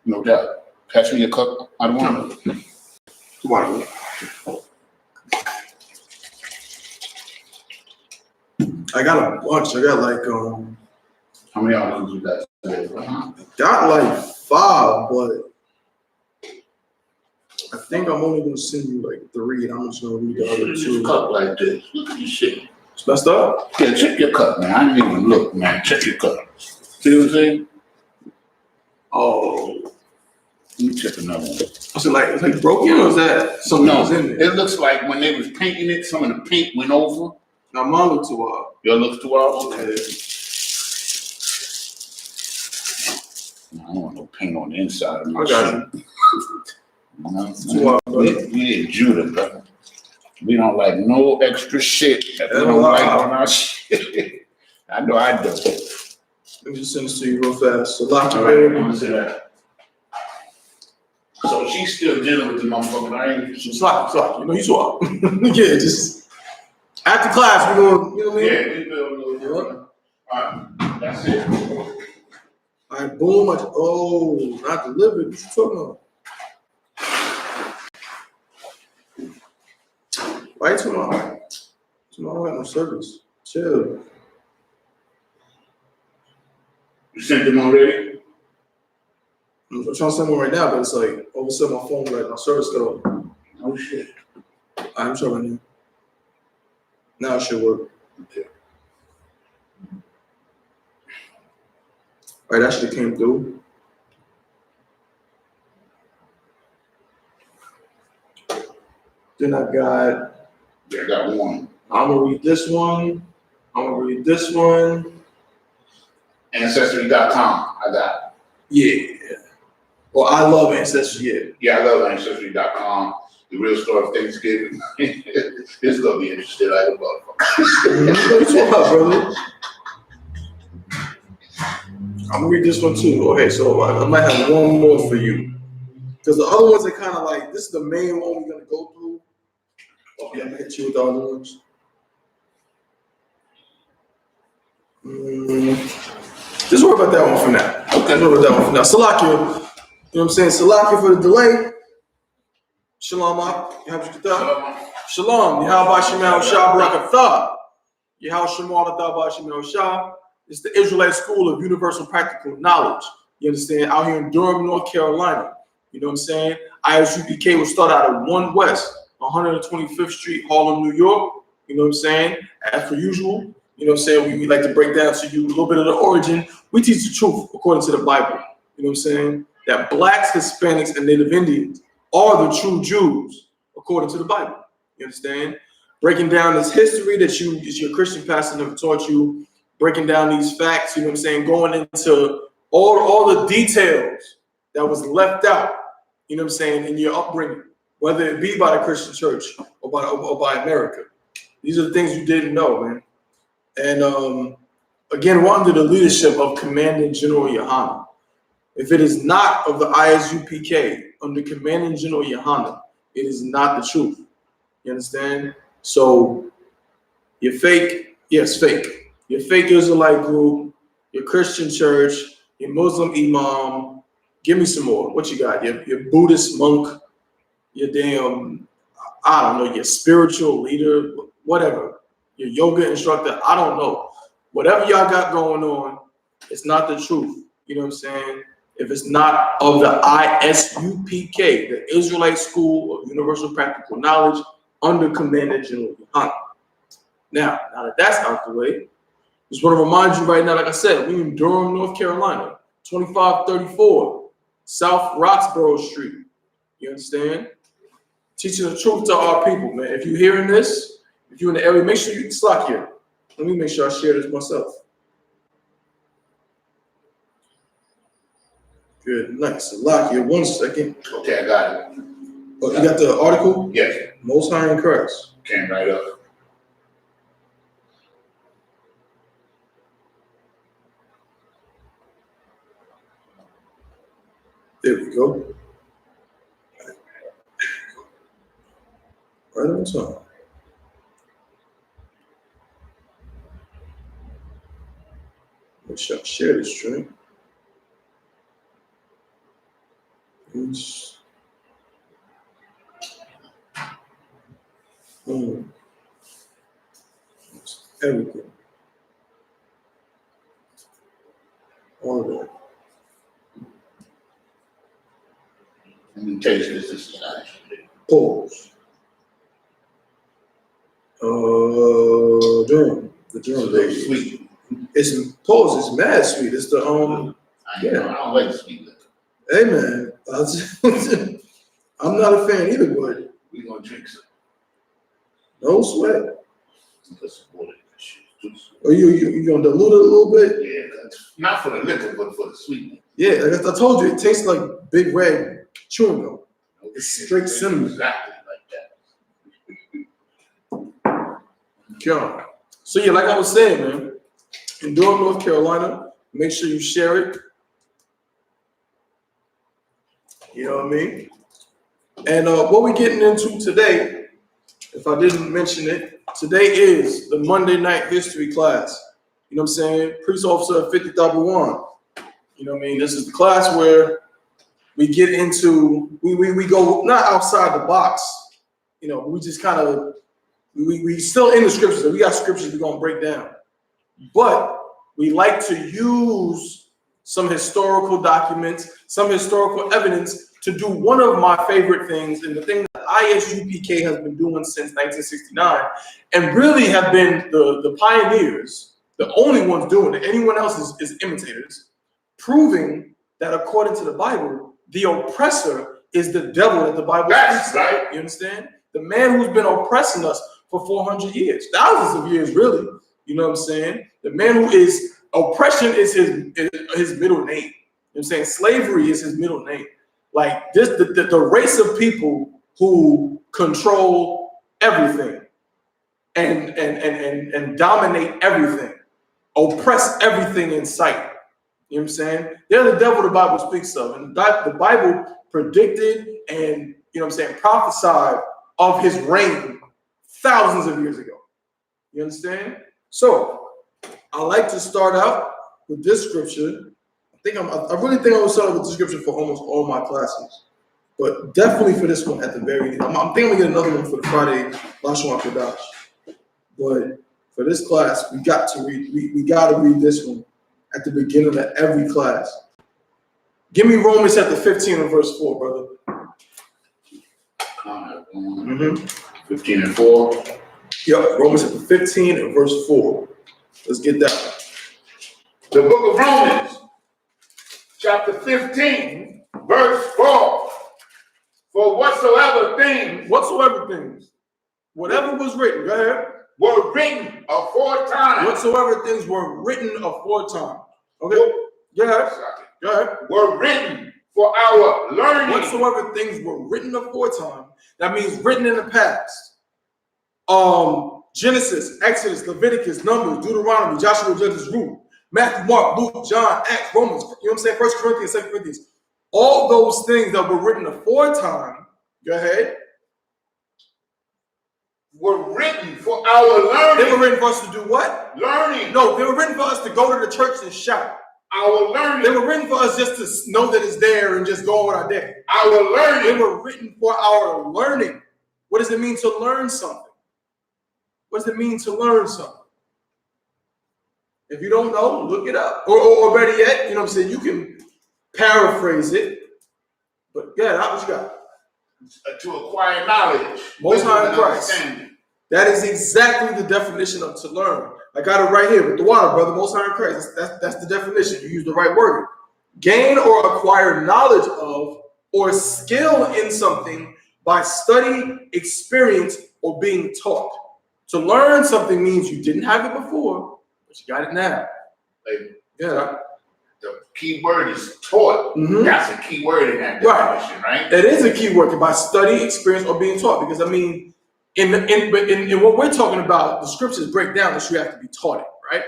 No doubt. Pass me your cup. I don't want it. Come on. I got a bunch. I got like How many albums you got? got like 5, but I think I'm only gonna send you like 3, and I'm just gonna read the other 2. Cup like this. Look at this shit. It's messed up? Yeah, check your cup, man. I didn't even look, man. Check your cup. See what I'm saying? Oh. Let me check another one. Is it like broken, or is that something No, was in there? it looks like when they was painting it, some of the paint went over. Now mine look too wild. Your looks too wild? Okay. I don't want no paint on the inside of my I got shit. Too wild, brother. We Judah, brother. We don't like no extra shit that we don't like on our shit. I know I do. Let me just send this to you real fast. So lock All right, I'm gonna say that. So she's still dealing with the motherfucker, right? Slack. You know, you swap. Yeah, just after class, we're going, you know what I mean? Yeah, we build a little bit. All right, that's it. All right, boom. Not delivered. What you talking about? Why you talking about? Tomorrow I have no service. Chill. You sent them already? I'm trying to send one right now, but it's like all of a sudden my phone, like my service cut off. Oh shit. I'm trying right now. Now it should work. Okay. All right, that actually came through. Then I got one. I'm gonna read this one. Ancestry.com. I got. Yeah. Well, I love Ancestry. Yeah, I love Ancestry.com. The real story of Thanksgiving. This gonna be interesting like a motherfucker. What you talking about, brother? I'm gonna read this one too. Okay, so I might have one more for you. Because the other ones are kind of like, this is the main one we're gonna go through. Okay, I'm gonna hit you with the other ones. Just worry about that one for now. Okay, worry about that one for now. Salakia, you know what I'm saying? Salakia for the delay. Shalom, Shalom. Yahweh Shemal Shah Barakatah. Yahweh Shemal Shemal Shah. It's the Israelite School of Universal Practical Knowledge. You understand? Out here in Durham, North Carolina. You know what I'm saying? I.S.U.P.K will start out at 1 West, 125th Street, Harlem, New York. You know what I'm saying? As per usual, you know what I'm saying? We like to break down to you a little bit of the origin. We teach the truth according to the Bible. You know what I'm saying? That blacks, Hispanics, and Native Indians are the true Jews according to the Bible. You understand? Breaking down this history that your Christian pastor never taught you, breaking down these facts, you know what I'm saying? Going into all the details that was left out, you know what I'm saying, in your upbringing, whether it be by the Christian church or by America. These are the things you didn't know, man. And again, we're under the leadership of Commanding General Yohanan. If it is not of the I.S.U.P.K under Commanding General Yohanan, it is not the truth. You understand? So you're fake, yes, fake. Your fake Israelite group, your Christian church, your Muslim imam. Give me some more. What you got? Your Buddhist monk, your damn, I don't know, your spiritual leader, whatever. Your yoga instructor, I don't know. Whatever y'all got going on, it's not the truth. You know what I'm saying? If it's not of the I.S.U.P.K, the Israelite School of Universal Practical Knowledge under Commander General Yohanan. Now that that's out the way, just want to remind you right now, like I said, we in Durham, North Carolina, 2534 South Roxborough Street. You understand? Teaching the truth to our people, man. If you're hearing this, if you're in the area, make sure you slack here. Let me make sure I share this myself. Good, nice. Lock here, 1 second. Okay, I got it. Oh, you got the article? Yes. Most High in Christ. Came right up. There we go. Right on time. Make sure I share this stream. Everything. All of that. Let me taste this. This is nice. Pause. Durham. The Durham lady. Sweet. It's pause. It's mad sweet. It's the I don't like sweet liquor. Hey man, I'm not a fan either, but We gonna drink some. no sweat. Put some water in this shit. Or you gonna dilute it a little bit? Yeah, not for the liquor, but for the sweetness. Yeah, like I told you, it tastes like Big Red chewing gum. It's straight cinnamon. Exactly like that. Yeah. So yeah, like I was saying, man, in Durham, North Carolina, make sure you share it. You know what I mean? And what we're getting into today, if I didn't mention it, today is the Monday night history class. You know what I'm saying? Police Officer 50,001. You know what I mean? This is the class where we get into, we go not outside the box, you know, we just kind of, we still in the scriptures. We got scriptures we're going to break down. But we like to use some historical documents, some historical evidence to do one of my favorite things, and the thing that I.S.U.P.K has been doing since 1969, and really have been the pioneers, the only ones doing it. Anyone else is imitators, proving that according to the Bible, the oppressor is the devil that the Bible speaks. Right. You understand? The man who's been oppressing us for 400 years, thousands of years, really. You know what I'm saying? The man who is oppression is his middle name. You know what I'm saying? Slavery is his middle name. Like this, the race of people who control everything and dominate everything, oppress everything in sight. You know what I'm saying? They're the devil the Bible speaks of. And the Bible predicted and, you know what I'm saying, prophesied of his reign thousands of years ago. You understand? So I like to start out with this scripture. I really think I will start with this scripture for almost all my classes, but definitely for this one at the very end. I'm thinking I'm gonna get another one for the Friday Lashon Kodash. But for this class, we got to read this one at the beginning of every class. Give me Romans chapter 15 and verse 4, brother. 15 and 4. Yep, Romans chapter 15 and verse 4. Let's get that. The book of Romans, chapter 15, verse 4. For whatsoever things, whatever was written, go ahead. Were written aforetime. Whatsoever things were written aforetime. Okay? Go ahead. Were written for our learning. Whatsoever things were written aforetime, that means written in the past. Genesis, Exodus, Leviticus, Numbers, Deuteronomy, Joshua, Judges, Ruth, Matthew, Mark, Luke, John, Acts, Romans, you know what I'm saying? 1 Corinthians, 2 Corinthians. All those things that were written aforetime, go ahead. Were written for our learning. They were written for us to do what? Learning. No, they were written for us to go to the church and shout. Our learning. They were written for us just to know that it's there and just go on with our day. Our learning. They were written for our learning. What does it mean to learn something? What does it mean to learn something? If you don't know, look it up. Or better yet, you know what I'm saying, you can paraphrase it. But yeah, that's what you got. To acquire knowledge. Most High in Christ. That is exactly the definition of to learn. I got it right here with the water, brother. Most High in Christ. That's the definition. You use the right word. Gain or acquire knowledge of or skill in something by study, experience, or being taught. To learn something means you didn't have it before, but you got it now. Yeah. The key word is taught. Mm-hmm. That's a key word in that definition, right? That is a key word, by study, experience, or being taught. Because I mean, in what we're talking about, the scriptures break down that you have to be taught it, right?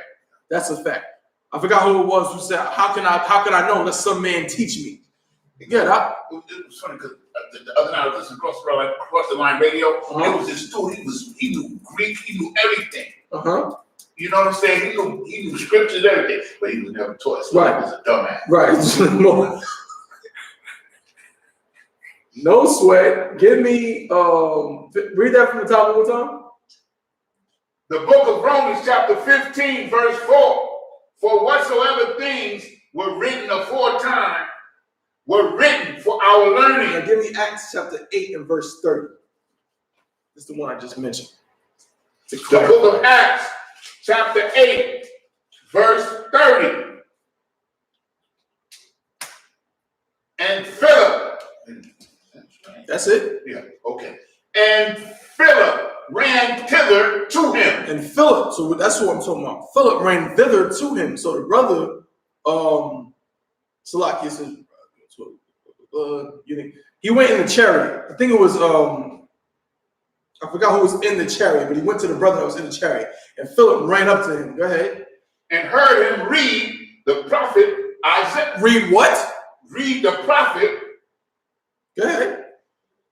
That's a fact. I forgot who it was who said, "How can I know unless some man teach me?" Yeah, it was funny because the other night I was listening across the line radio. It was this dude. He knew Greek. He knew everything. You know what I'm saying? He knew scriptures, everything, but he was never taught. So he was a dumbass. Right. No sweat. Give me, read that from the top one more time. The book of Romans chapter 15, verse 4. For whatsoever things were written aforetime were written for our learning. Now give me Acts chapter 8 and verse 30. This is the one I just mentioned. The book of Acts chapter 8, verse 30. And Philip. That's it? Yeah, okay. And Philip ran thither to him. And Philip, so that's what I'm talking about. Philip ran thither to him. So the brother, Salaki says, he went in the chariot. I think it was, I forgot who was in the chariot, but he went to the brother that was in the chariot. And Philip ran up to him. Go ahead. And heard him read the prophet Isaiah. Read what? Read the prophet. Go ahead.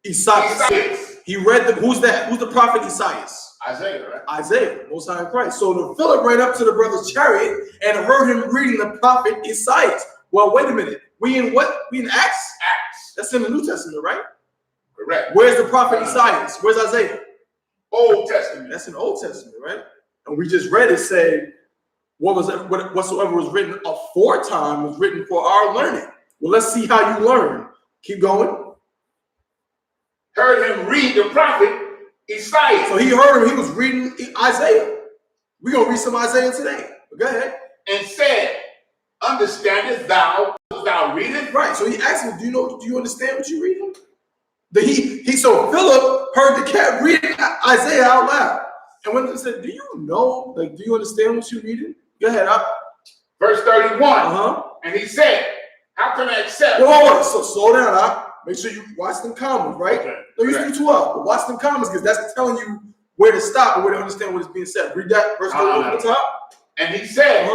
Isaiah. He read the, who's that? Who's the prophet Isaiah? Isaiah, right? Isaiah, Most High in Christ. So the Philip ran up to the brother's chariot and heard him reading the prophet Isaiah. Well, wait a minute. We in what? We in Acts? Acts. That's in the New Testament, right? Correct. Where's the prophet Isaiah? Where's Isaiah? Old Testament. That's in the Old Testament, right? And we just read it say, whatsoever was written aforetime was written for our learning. Well, let's see how you learn. Keep going. Heard him read the prophet Isaiah. So he heard him. He was reading Isaiah. We're going to read some Isaiah today. Go ahead. And said, understandest thou what thou readest? Right. So he asked him, do you understand what you're reading? So Philip heard the cat reading Isaiah out loud. And when he said, do you know, like, do you understand what you're reading? Go ahead. Verse 31. And he said, how can I accept? Whoa, so slow down. Make sure you watch them comments, right? Okay. No, you do 12, but watch them comments because that's telling you where to stop and where to understand what is being said. Read that verse 31 at the top. And he said,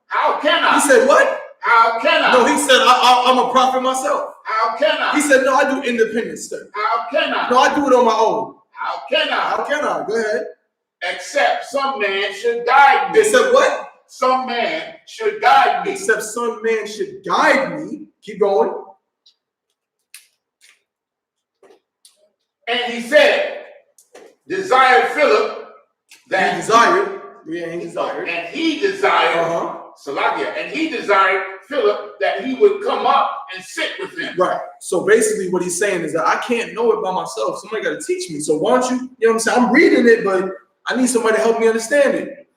how can I? He said, what? How can I? No, he said, I'm a prophet myself. How can I? He said, no, I do independent study. How can I? No, I do it on my own. How can I? How can I? Go ahead. Except some man should guide me. Except what? Some man should guide me. Except some man should guide me. Keep going. And he said, desired Philip that he desired. Yeah, he desired. And he desired, Salakia, and he desired Philip that he would come up and sit with him. Right. So basically what he's saying is that I can't know it by myself. Somebody got to teach me. So why don't you, you know what I'm saying? I'm reading it, but I need somebody to help me understand it.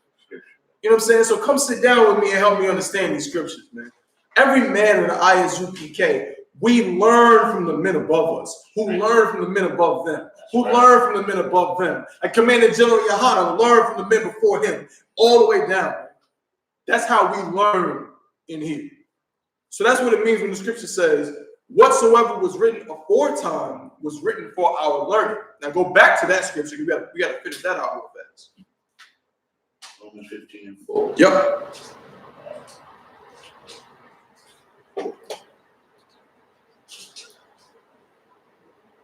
You know what I'm saying? So come sit down with me and help me understand these scriptures, man. Every man in the I.S.U.P.K, we learn from the men above us, who learn from the men above them, who learn from the men above them. Like Commander General Yahana learned from the men before him, all the way down. That's how we learn in here. So that's what it means when the scripture says, whatsoever was written aforetime was written for our learning. Now go back to that scripture. We got to finish that out real fast. Romans 15 and 4. Yep.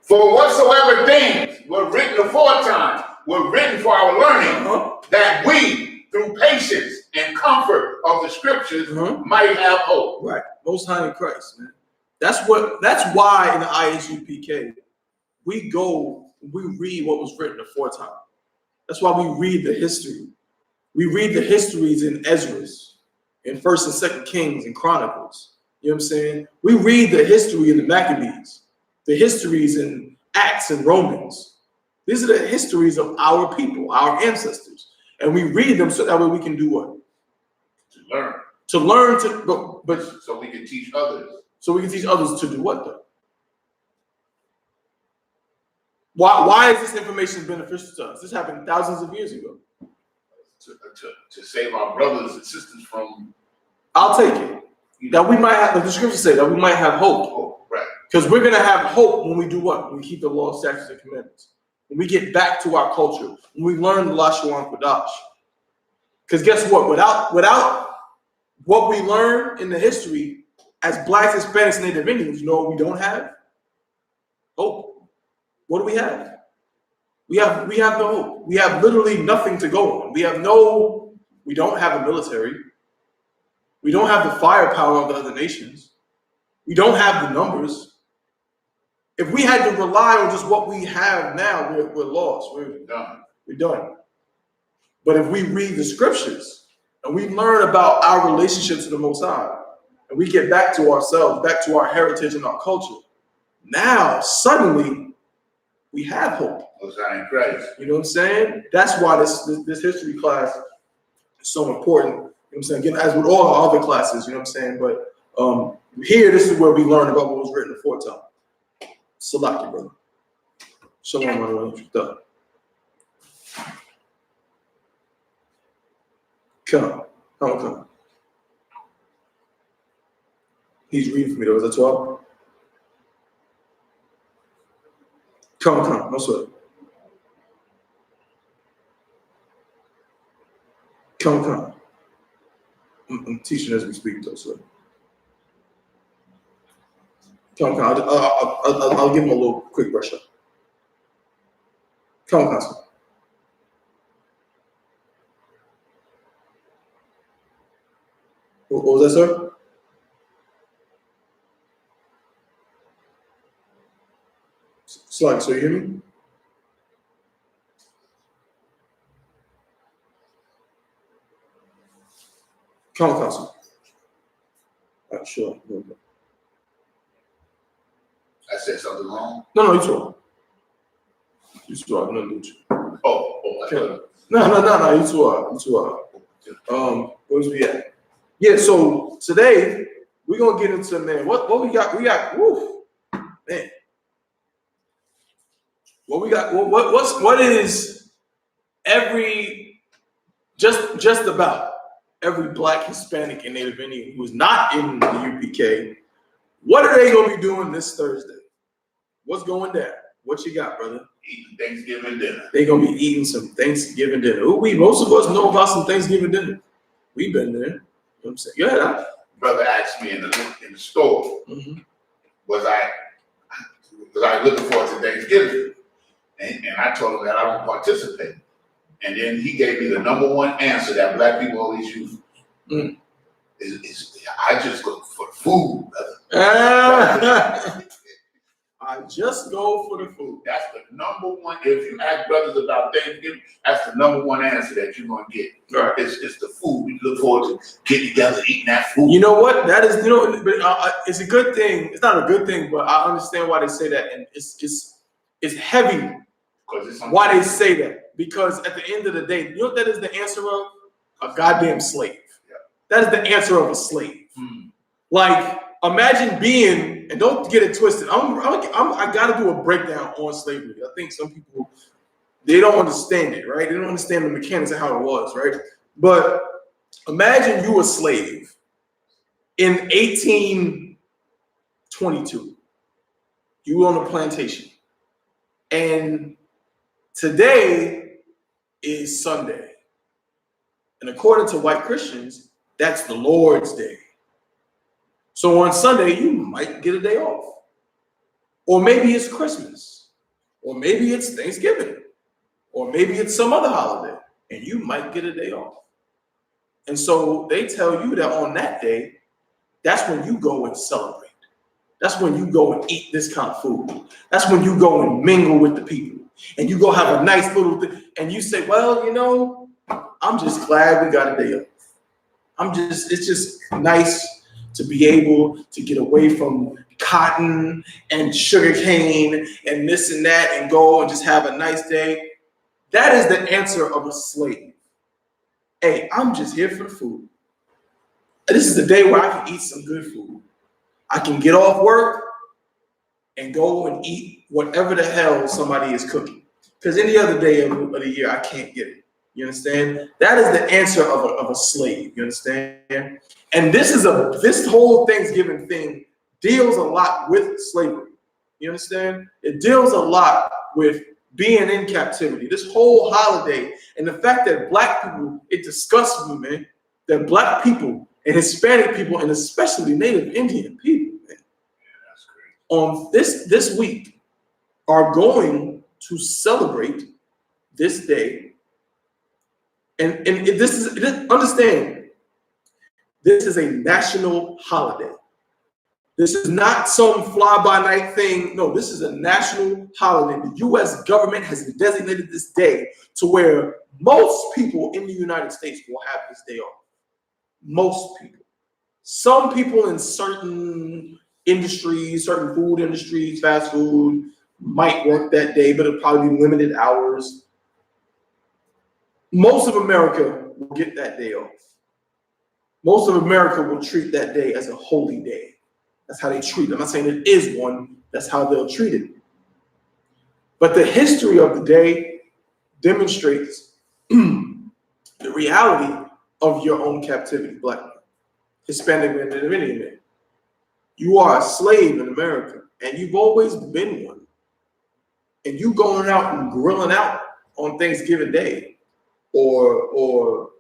For whatsoever things were written aforetime were written for our learning, that we, through patience and comfort of the scriptures, might have hope. Right. Most High in Christ, man. That's why in the I.S.U.P.K, we read what was written aforetime. That's why we read the history. We read the histories in Ezra's, in 1st and 2nd Kings and Chronicles. You know what I'm saying? We read the history in the Maccabees, the histories in Acts and Romans. These are the histories of our people, our ancestors. And we read them so that way we can do what? To learn. To learn, but so we can teach others. So we can teach others to do what though? Why is this information beneficial to us? This happened thousands of years ago. To save our brothers and sisters from. I'll take it. That we might have, like the scriptures say, that we might have hope. Right. Because we're going to have hope when we do what? When we keep the law, statutes, and commandments. When we get back to our culture. When we learn the Lashawan Kodash. Because guess what? Without what we learn in the history as Blacks, Hispanics, and Native Indians, you know what we don't have? Hope. What do we have? We have no hope. We have literally nothing to go on. We don't have a military. We don't have the firepower of the other nations. We don't have the numbers. If we had to rely on just what we have now, we're lost. We're done. We're done. But if we read the scriptures and we learn about our relationship to the Most High, and we get back to ourselves, back to our heritage and our culture, now suddenly we have hope. Most High in Christ. You know what I'm saying? That's why this history class is so important. You know what I'm saying? Again, as with all our other classes, you know what I'm saying? But here, this is where we learn about what was written aforetime. Select it, brother. Shalom, brother. Come. He's reading for me though. Is that 12? Come. No sweat. Come. I'm teaching as we speak though, so. Come. I'll give him a little quick brush up. Come. What was that, sir? Slide, so you hear me? Come, Council. All right, sure. I said something wrong? No, you talk. You talk. I'm not doing you. Oh, Okay. No, you talk. Where's we at? Yeah, so today we're gonna get into, man, what we got? We got, woo, man. What we got? What is just about every Black, Hispanic, and Native Indian who's not in the UPK? What are they gonna be doing this Thursday? What's going down? What you got, brother? Eating Thanksgiving dinner. They gonna be eating some Thanksgiving dinner. Most of us know about some Thanksgiving dinner. We've been there. You know what I'm saying? Yeah. Brother asked me in the store, was I looking forward to Thanksgiving? And I told him that I don't participate. And then he gave me the number one answer that Black people always use. Is I just look for food, brother. I just go for the food. That's the number one. If you ask brothers about Thanksgiving, that's the number one answer that you're gonna get. Right. It's the food. We look forward to getting together, eating that food. You know what? That is, it's a good thing. It's not a good thing, but I understand why they say that, and it's heavy. Because it's why they say that. Because at the end of the day, you know what that is the answer of? A goddamn slave. Yeah. That is the answer of a slave. Like, imagine being, and don't get it twisted. I got to do a breakdown on slavery. I think some people, they don't understand it, right? They don't understand the mechanics of how it was, right? But imagine you a slave in 1822. You were on a plantation, and today is Sunday, and according to white Christians, that's the Lord's Day. So on Sunday, you might get a day off. Or maybe it's Christmas. Or maybe it's Thanksgiving. Or maybe it's some other holiday. And you might get a day off. And so they tell you that on that day, that's when you go and celebrate. That's when you go and eat this kind of food. That's when you go and mingle with the people. And you go have a nice little thing. And you say, well, I'm just glad we got a day off. It's just nice to be able to get away from cotton and sugar cane and this and that and go and just have a nice day. That is the answer of a slave. Hey, I'm just here for the food. This is the day where I can eat some good food. I can get off work and go and eat whatever the hell somebody is cooking. Because any other day of the year, I can't get it. You understand? That is the answer of a slave. You understand? And this whole Thanksgiving thing deals a lot with slavery. You understand? It deals a lot with being in captivity. This whole holiday and the fact that Black people, it disgusts me, man, that Black people and Hispanic people and especially Native Indian people, man, that's great, on this week are going to celebrate this day. And understand, this is a national holiday. This is not some fly-by-night thing. No, this is a national holiday. The U.S. government has designated this day to where most people in the United States will have this day off. Most people. Some people in certain industries, certain food industries, fast food, might work that day, but it'll probably be limited hours. Most of America will get that day off. Most of America will treat that day as a holy day. That's how they treat it. I'm not saying it is one. That's how they'll treat it. But the history of the day demonstrates the reality of your own captivity, Black man, Hispanic man, and Indian man. You are a slave in America, and you've always been one. And you going out and grilling out on Thanksgiving Day, or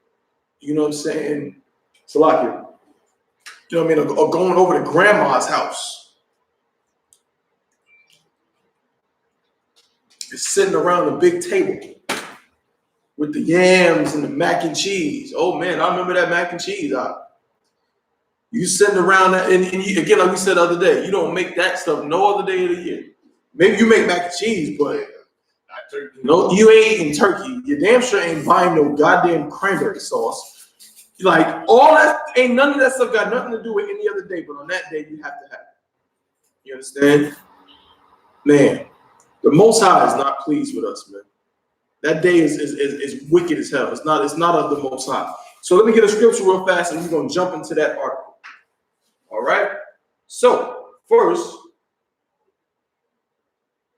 you know what I'm saying, Salakia. You know what I mean? Or going over to grandma's house. Just sitting around a big table with the yams and the mac and cheese. Oh man, I remember that mac and cheese. You sitting around that, and you, again, like we said the other day, you don't make that stuff no other day of the year. Maybe you make mac and cheese, but no, you ain't eating turkey. You damn sure ain't buying no goddamn cranberry sauce. Like all that, ain't none of that stuff got nothing to do with any other day, but on that day you have to have it. You understand? Man, the Most High is not pleased with us, man. That day is wicked as hell. It's not of the Most High. So let me get a scripture real fast, and we're gonna jump into that article. All right. So first,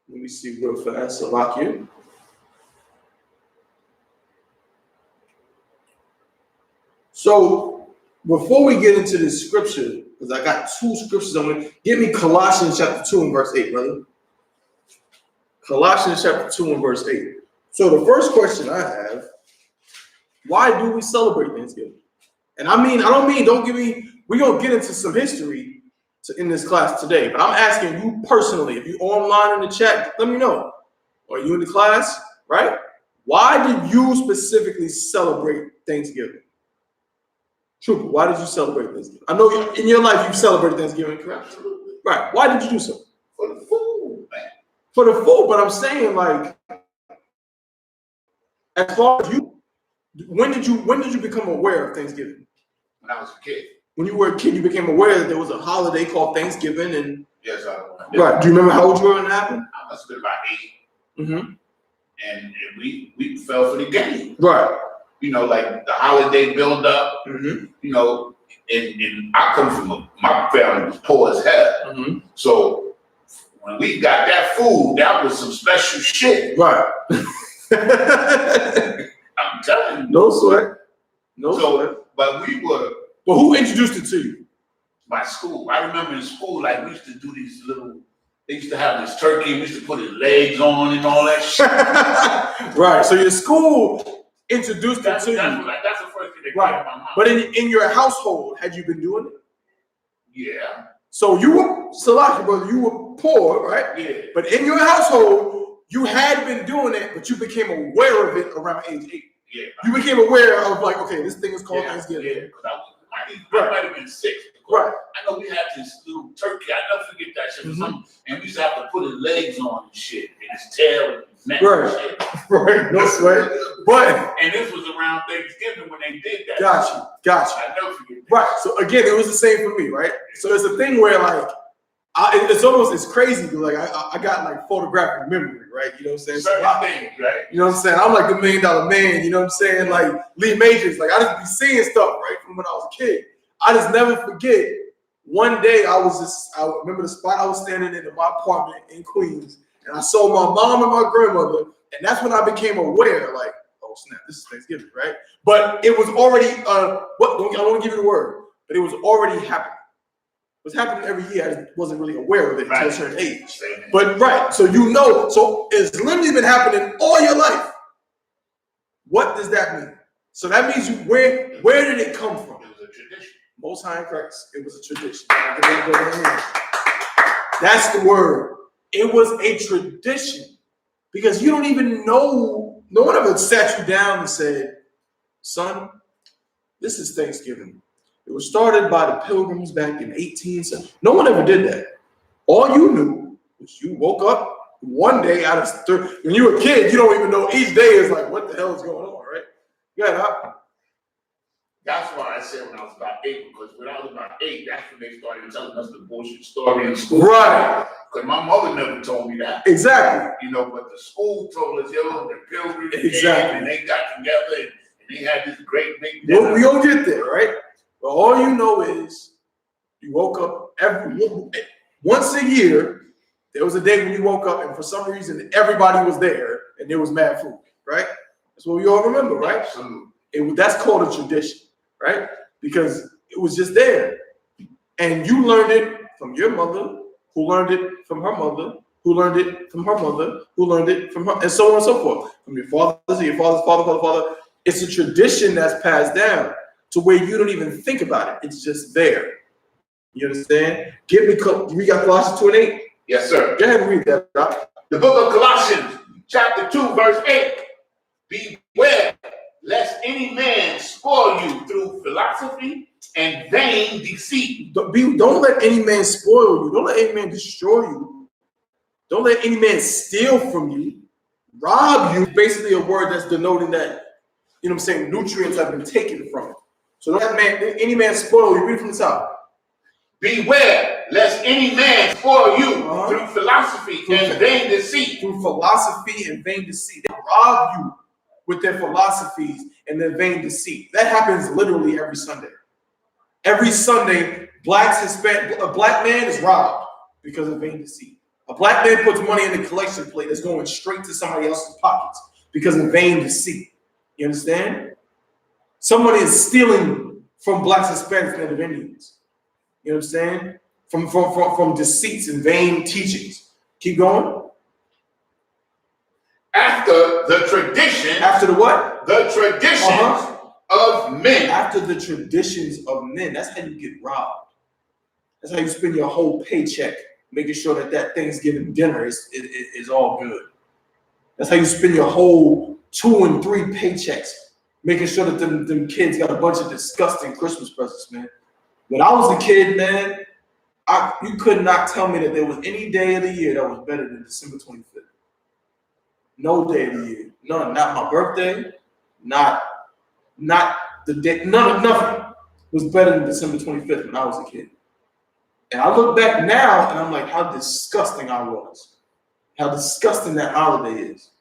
let me see real fast. Salakia. So before we get into this scripture, because I got two scriptures on it, give me Colossians chapter 2 and verse 8, brother. Colossians chapter 2 and verse 8. So the first question I have, why do we celebrate Thanksgiving? And don't give me, we're going to get into some history in this class today, but I'm asking you personally, if you're online in the chat, let me know. Are you in the class, right? Why did you specifically celebrate Thanksgiving? Trooper, why did you celebrate Thanksgiving? I know in your life you've celebrated Thanksgiving, correct? Right. Why did you do so? For the food, man. For the food, but I'm saying, like, as far as you, when did you become aware of Thanksgiving? When I was a kid. When you were a kid, you became aware that there was a holiday called Thanksgiving, and yes, right. Do you remember how old you were when it happened? I must have been about 8. Mm-hmm. And we fell for the game. Right. You know, like the holiday build up. Mm-hmm. You know, and I come from my family was poor as hell. Mm-hmm. So when we got that food, that was some special shit. Right. I'm telling you. No sweat. No sweat. But we were. Well, who introduced it to you? My school. I remember in school, like we used to do these little. They used to have this turkey. We used to put his legs on and all that shit. Right. So your school introduced it to you. That's the first thing that right. came to my mind. But in your household, had you been doing it? Yeah. So you were, Salakia, brother, you were poor, right? Yeah. But in your household, you had been doing it, but you became aware of it around age 8. Yeah. You became aware of, like, okay, this thing is called Thanksgiving. Yeah. I might have been 6. Right. I know we had this little turkey. I never forget that shit. Mm-hmm. And we used to have to put his legs on and shit, and his tail and his neck right. and shit. Right. No sweat. But and this was around Thanksgiving when they did that. Got you. I never forget that. Right. So again, it was the same for me, right? So it's a thing where, like, it's crazy because, like, I got, like, photographic memory, right? You know what I'm saying? Certain things, right? You know what I'm saying? I'm like the $1 million man. You know what I'm saying? Like Lee Majors. Like, I just be seeing stuff right from when I was a kid. I just never forget. One day I remember the spot I was standing in my apartment in Queens, and I saw my mom and my grandmother, and that's when I became aware, like, oh snap, this is Thanksgiving, right? But it was already I don't want to give you the word, but it was already happening. It was happening every year. I just wasn't really aware of it until a certain age. But right, so so it's literally been happening all your life. What does that mean? So that means where did it come from? It was a tradition. Most High in Christ. It was a tradition. That's the word. It was a tradition. Because you don't even know, no one ever sat you down and said, son, this is Thanksgiving. It was started by the Pilgrims back in 1870. No one ever did that. All you knew was you woke up one day out of when you were a kid, you don't even know each day is like, what the hell is going on, right? Yeah. That's why I said when I was about 8, because when I was about 8, that's when they started telling us the bullshit story in school. Right. Because my mother never told me that. Exactly. You know, but the school told us, yo, the Pilgrims exactly. came and they got together and they had this great big dinner. We gonna get there, right? But all you know is you woke up once a year. There was a day when you woke up and for some reason everybody was there and there was mad food, right? That's what we all remember, right? Absolutely. That's called a tradition, right? Because it was just there. And you learned it from your mother, who learned it from her mother, who learned it from her mother, who learned it from her, and so on and so forth. From your father to your father's father. It's a tradition that's passed down to where you don't even think about it. It's just there. You understand? We got Colossians 2 and 8. Yes, sir. Go ahead and read that, Doc. The book of Colossians, chapter 2, verse 8. Beware lest any man spoil you through philosophy and vain deceit. Don't let any man spoil you. Don't let any man destroy you. Don't let any man steal from you. Rob you. Basically a word that's denoting that, you know what I'm saying, nutrients have been taken from it. So don't let any man spoil you. Read it from the top. Beware lest any man spoil you through philosophy and vain deceit. Through philosophy and vain deceit. They rob you with their philosophies and their vain deceit. That happens literally every Sunday. Every Sunday, a black man is robbed because of vain deceit. A black man puts money in the collection plate that's going straight to somebody else's pockets because of vain deceit. You understand? Somebody is stealing from blacks, Hispanics, and Native Indians. You know what I'm saying? From deceits and vain teachings. Keep going. After the tradition. After the what? The traditions of men. After the traditions of men. That's how you get robbed. That's how you spend your whole paycheck making sure that Thanksgiving dinner is all good. That's how you spend your whole 2 and 3 paychecks making sure that them kids got a bunch of disgusting Christmas presents, man. When I was a kid, man, you could not tell me that there was any day of the year that was better than December 25th. No day of the year. None. Not my birthday. Not the day. Nothing was better than December 25th when I was a kid. And I look back now and I'm like, how disgusting I was. How disgusting that holiday is.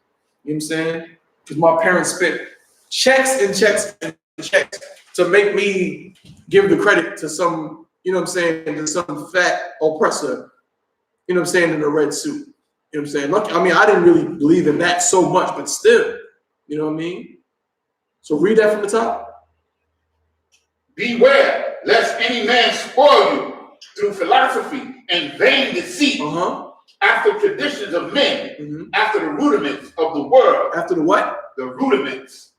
You know what I'm saying? Because my parents spent checks and checks and checks to make me give the credit to some, you know what I'm saying, to some fat oppressor, you know what I'm saying, in a red suit. You know what I'm saying? Look, I mean, I didn't really believe in that so much, but still, you know what I mean? So read that from the top. Beware lest any man spoil you through philosophy and vain deceit, after traditions of men, after the rudiments of the world. After the what? The rudiments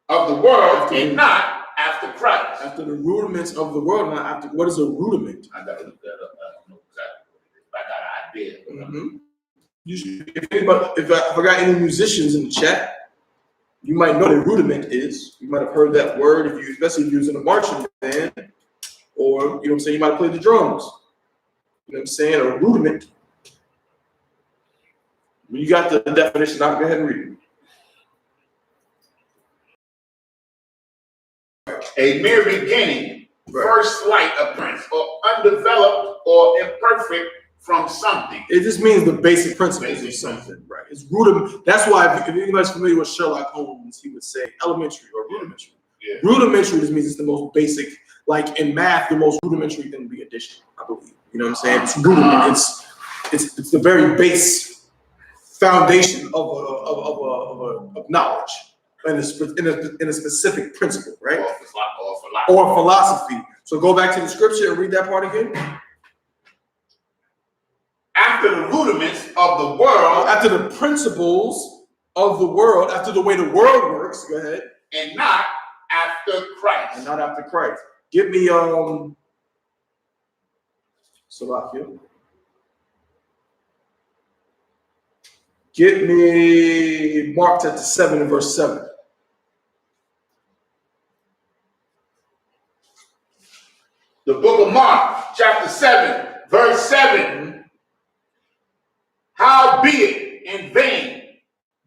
of the world, and not after Christ. After the rudiments of the world, not after. What is a rudiment? I gotta look that up. I don't know exactly what it is. I got an idea. If I got any musicians in the chat, you might know what a rudiment is. You might have heard that word, especially if you're in a marching band, or you know what I'm saying, you might have played the drums. You know what I'm saying? A rudiment. When you got the definition, I'll go ahead and read it. A mere beginning, first slight appearance, or undeveloped or imperfect from something. It just means the basic principles of something, right? It's rudiment. That's why if anybody's familiar with Sherlock Holmes, he would say elementary or rudimentary. Yeah. Rudimentary just means it's the most basic. Like in math, the most rudimentary thing would be addition, I believe. You know what I'm saying? It's rudiment. It's the very base foundation of knowledge in a specific principle, right? Or philosophy. So go back to the scripture and read that part again. After the rudiments of the world, after the principles of the world, after the way the world works, go ahead. And not after Christ. And not after Christ. Give me Salakia. Get me Mark chapter 7 and verse 7. The book of Mark, chapter 7, verse 7. Howbeit in vain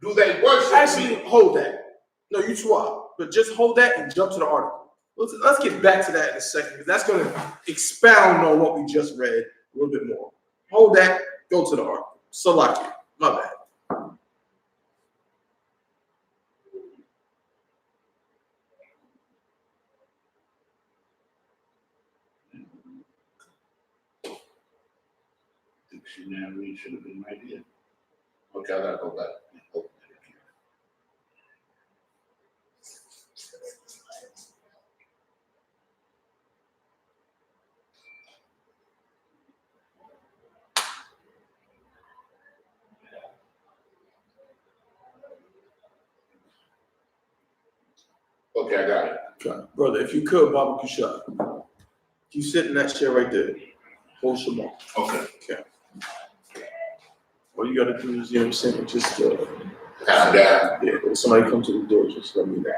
do they worship Actually, me. hold that. No, you swap. But just hold that and jump to the article. Let's get back to that in a second, because that's going to expound on what we just read a little bit more. Hold that, go to the article. Salaki, my bad. Dictionary should have been right here. Okay, I gotta go back. Open it again. Okay, I got it. Okay. Brother, if you could, barbecue shop. You sit in that chair right there. Hold Shema. Okay. Okay. All you gotta do is, you know what I'm saying, just Pass it down. yeah, when somebody comes to the door, just let me know.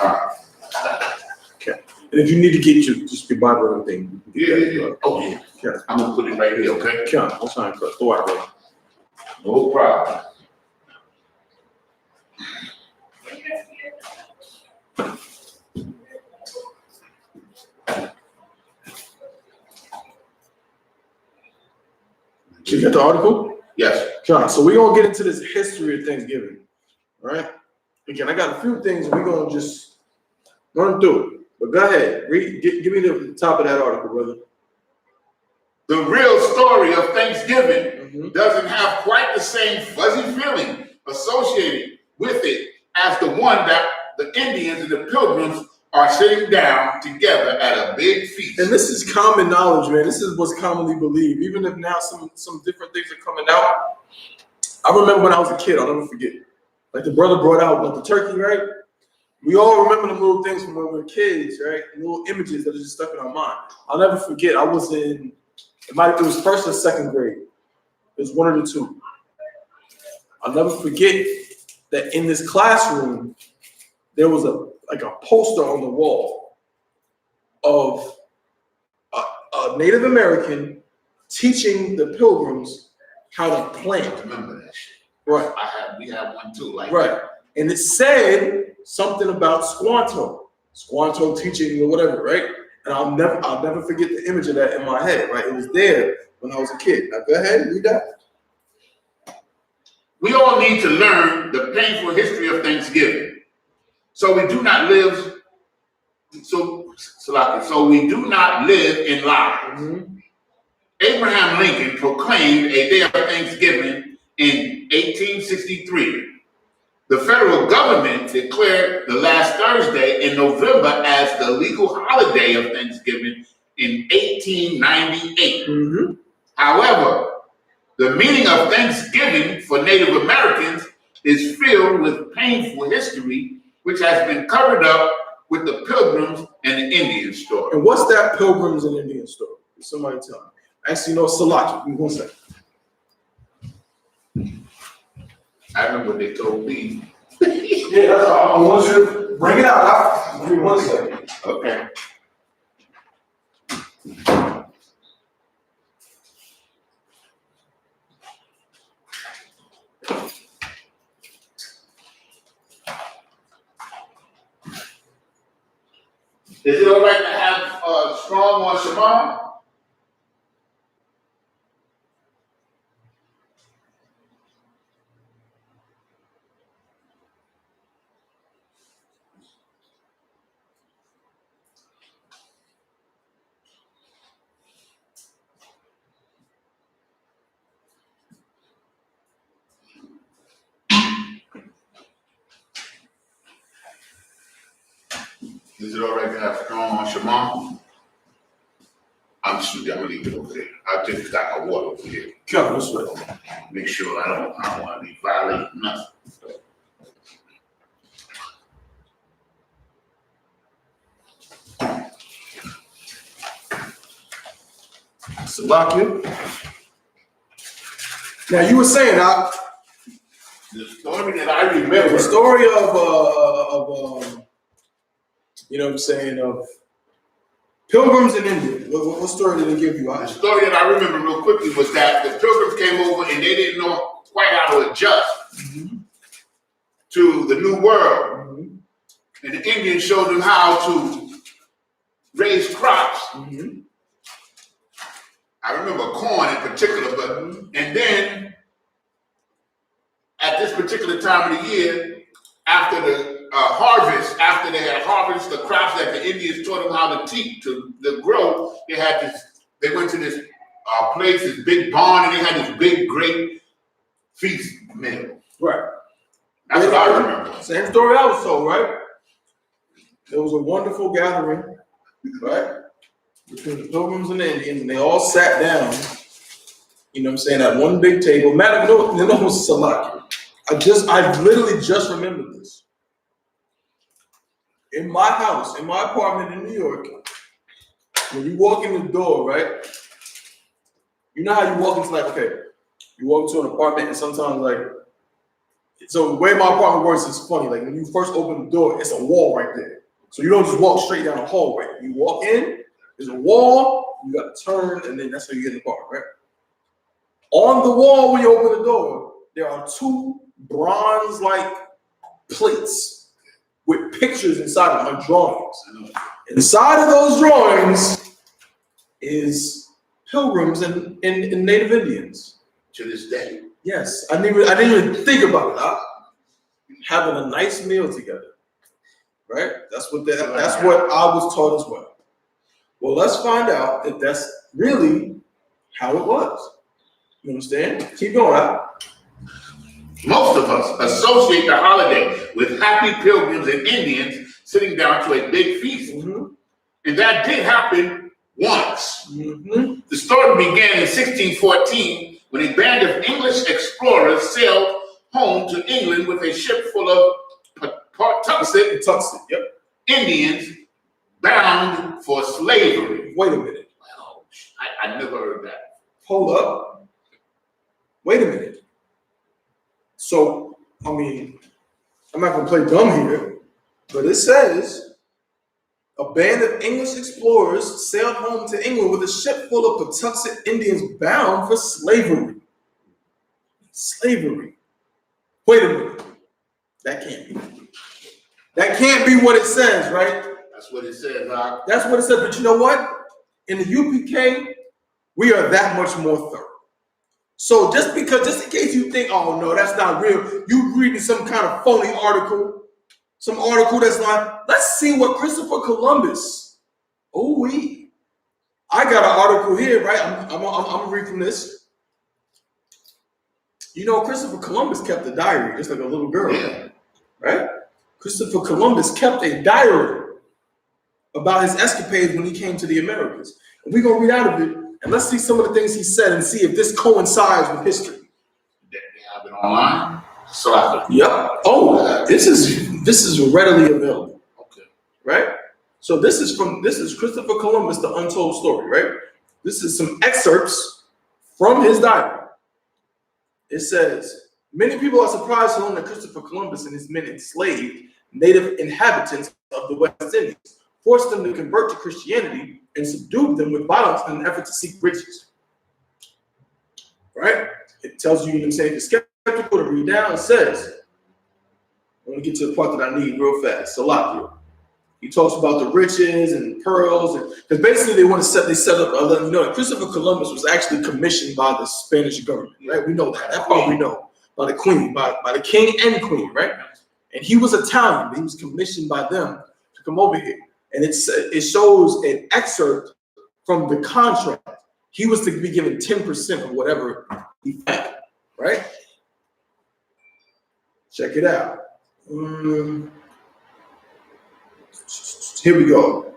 All right. Okay. And if you need to get just your Bible and thing. Yeah. Oh, yeah. Okay. I'm gonna put it right here, okay? Okay. What's on first? Throw it, brother. No problem. Did you get the article? Yes. Okay. So we're gonna get into this history of Thanksgiving. All right. Again, I got a few things we're gonna just run through it. But go ahead. Read. Give me the top of that article, brother. The real story of Thanksgiving doesn't have quite the same fuzzy feeling associated with it as the one that the Indians and the Pilgrims are sitting down together at a big feast. And this is common knowledge, man. This is what's commonly believed. Even if now some different things are coming out. I remember when I was a kid, I'll never forget. Like the brother brought out like the turkey, right? We all remember the little things from when we were kids, right? Little images that are just stuck in our mind. I'll never forget. I was in, it was first or second grade. It was one of the two. I'll never forget that in this classroom, there was a poster on the wall of a Native American teaching the Pilgrims how to plant. I remember that shit. Right. We had one too, like right. And it said something about Squanto teaching or whatever, right? And I'll never forget the image of that in my head, right? It was there when I was a kid. Now go ahead and read that. We all need to learn the painful history of Thanksgiving. So we do not live in lies. Abraham Lincoln proclaimed a day of Thanksgiving in 1863. The federal government declared the last Thursday in November as the legal holiday of Thanksgiving in 1898. However, the meaning of Thanksgiving for Native Americans is filled with painful history, which has been covered up with the Pilgrims and the Indian story. And what's that Pilgrims and Indian story? Somebody tell me. Actually, no, Salaki. Give me 1 second. I remember what they told me. Yeah, that's all. I want you to bring it out. Give me 1 second. Okay. Is it all right to have strong on Shema? Is it all right to have strong on Shema? I'm gonna leave it over there. I'll just got my water over here. Come this way. Make sure I don't want to be violating nothing. Salaki. Now you were saying, The story that I remember. the story of you know what I'm saying, of Pilgrims in India. What story did they give you? The story that I remember real quickly was that the Pilgrims came over and they didn't know quite how to adjust to the new world. And the Indians showed them how to raise crops. I remember corn in particular, but and then at this particular time of the year, after the harvest, after they had harvested the crops that the Indians taught them how to grow, they went to this place, this big barn, and they had this big, great feast meal. Right. That's what I remember. Same story I was told, right? There was a wonderful gathering, right? Between the Pilgrims and the Indians, and they all sat down, you know what I'm saying, at one big table. Madam, no, Salaki. I literally just remembered this. In my house, in my apartment in New York, when you walk in the door, right? You know how you walk into you walk into an apartment and sometimes so the way my apartment works is funny. Like when you first open the door, it's a wall right there. So you don't just walk straight down the hallway. You walk in, there's a wall, you got to turn, and then that's how you get in the apartment, right? On the wall when you open the door, there are two bronze-like plates with pictures inside of them, drawings. Inside of those drawings is pilgrims and Native Indians. To this day. Yes, I didn't even think about it. Having a nice meal together, right? That's what I was taught as well. Well, let's find out if that's really how it was. You understand? Keep going out. Most of us associate the holiday with happy pilgrims and Indians sitting down to a big feast. And that did happen once. The story began in 1614 when a band of English explorers sailed home to England with a ship full of Patuxet Indians bound for slavery. Wait a minute. Well, I never heard that. Hold up. Wait a minute. So, I'm not going to play dumb here, but it says a band of English explorers sailed home to England with a ship full of Patuxet Indians bound for slavery. Slavery. Wait a minute. That can't be what it says, right? That's what it says, Doc. That's what it says. But you know what? In the UPK, we are that much more thorough. So just in case you think, oh no, that's not real, you reading some kind of phony article, some article that's not, let's see what Christopher Columbus, I got an article here, right? I'm gonna read from this. You know, Christopher Columbus kept a diary, just like a little girl, right? Christopher Columbus kept a diary about his escapades when he came to the Americas. And we're gonna read out of it, and let's see some of the things he said and see if this coincides with history. They have it online. Yep. Oh, this is readily available. Okay. Right? So this is Christopher Columbus, the untold story, right? This is some excerpts from his diary. It says, many people are surprised to learn that Christopher Columbus and his men enslaved native inhabitants of the West Indies, forced them to convert to Christianity, and subdued them with violence in an effort to seek riches. Right? It tells you, if you're skeptical to read down, it says, I want to get to the part that I need real fast. Salakia. He talks about the riches and pearls, because basically they set up. That Christopher Columbus was actually commissioned by the Spanish government, right? We know that. That part we know. By the queen, by the king and queen, right? And he was Italian, but he was commissioned by them to come over here. And it shows an excerpt from the contract. He was to be given 10% of whatever he found, right? Check it out. Here we go.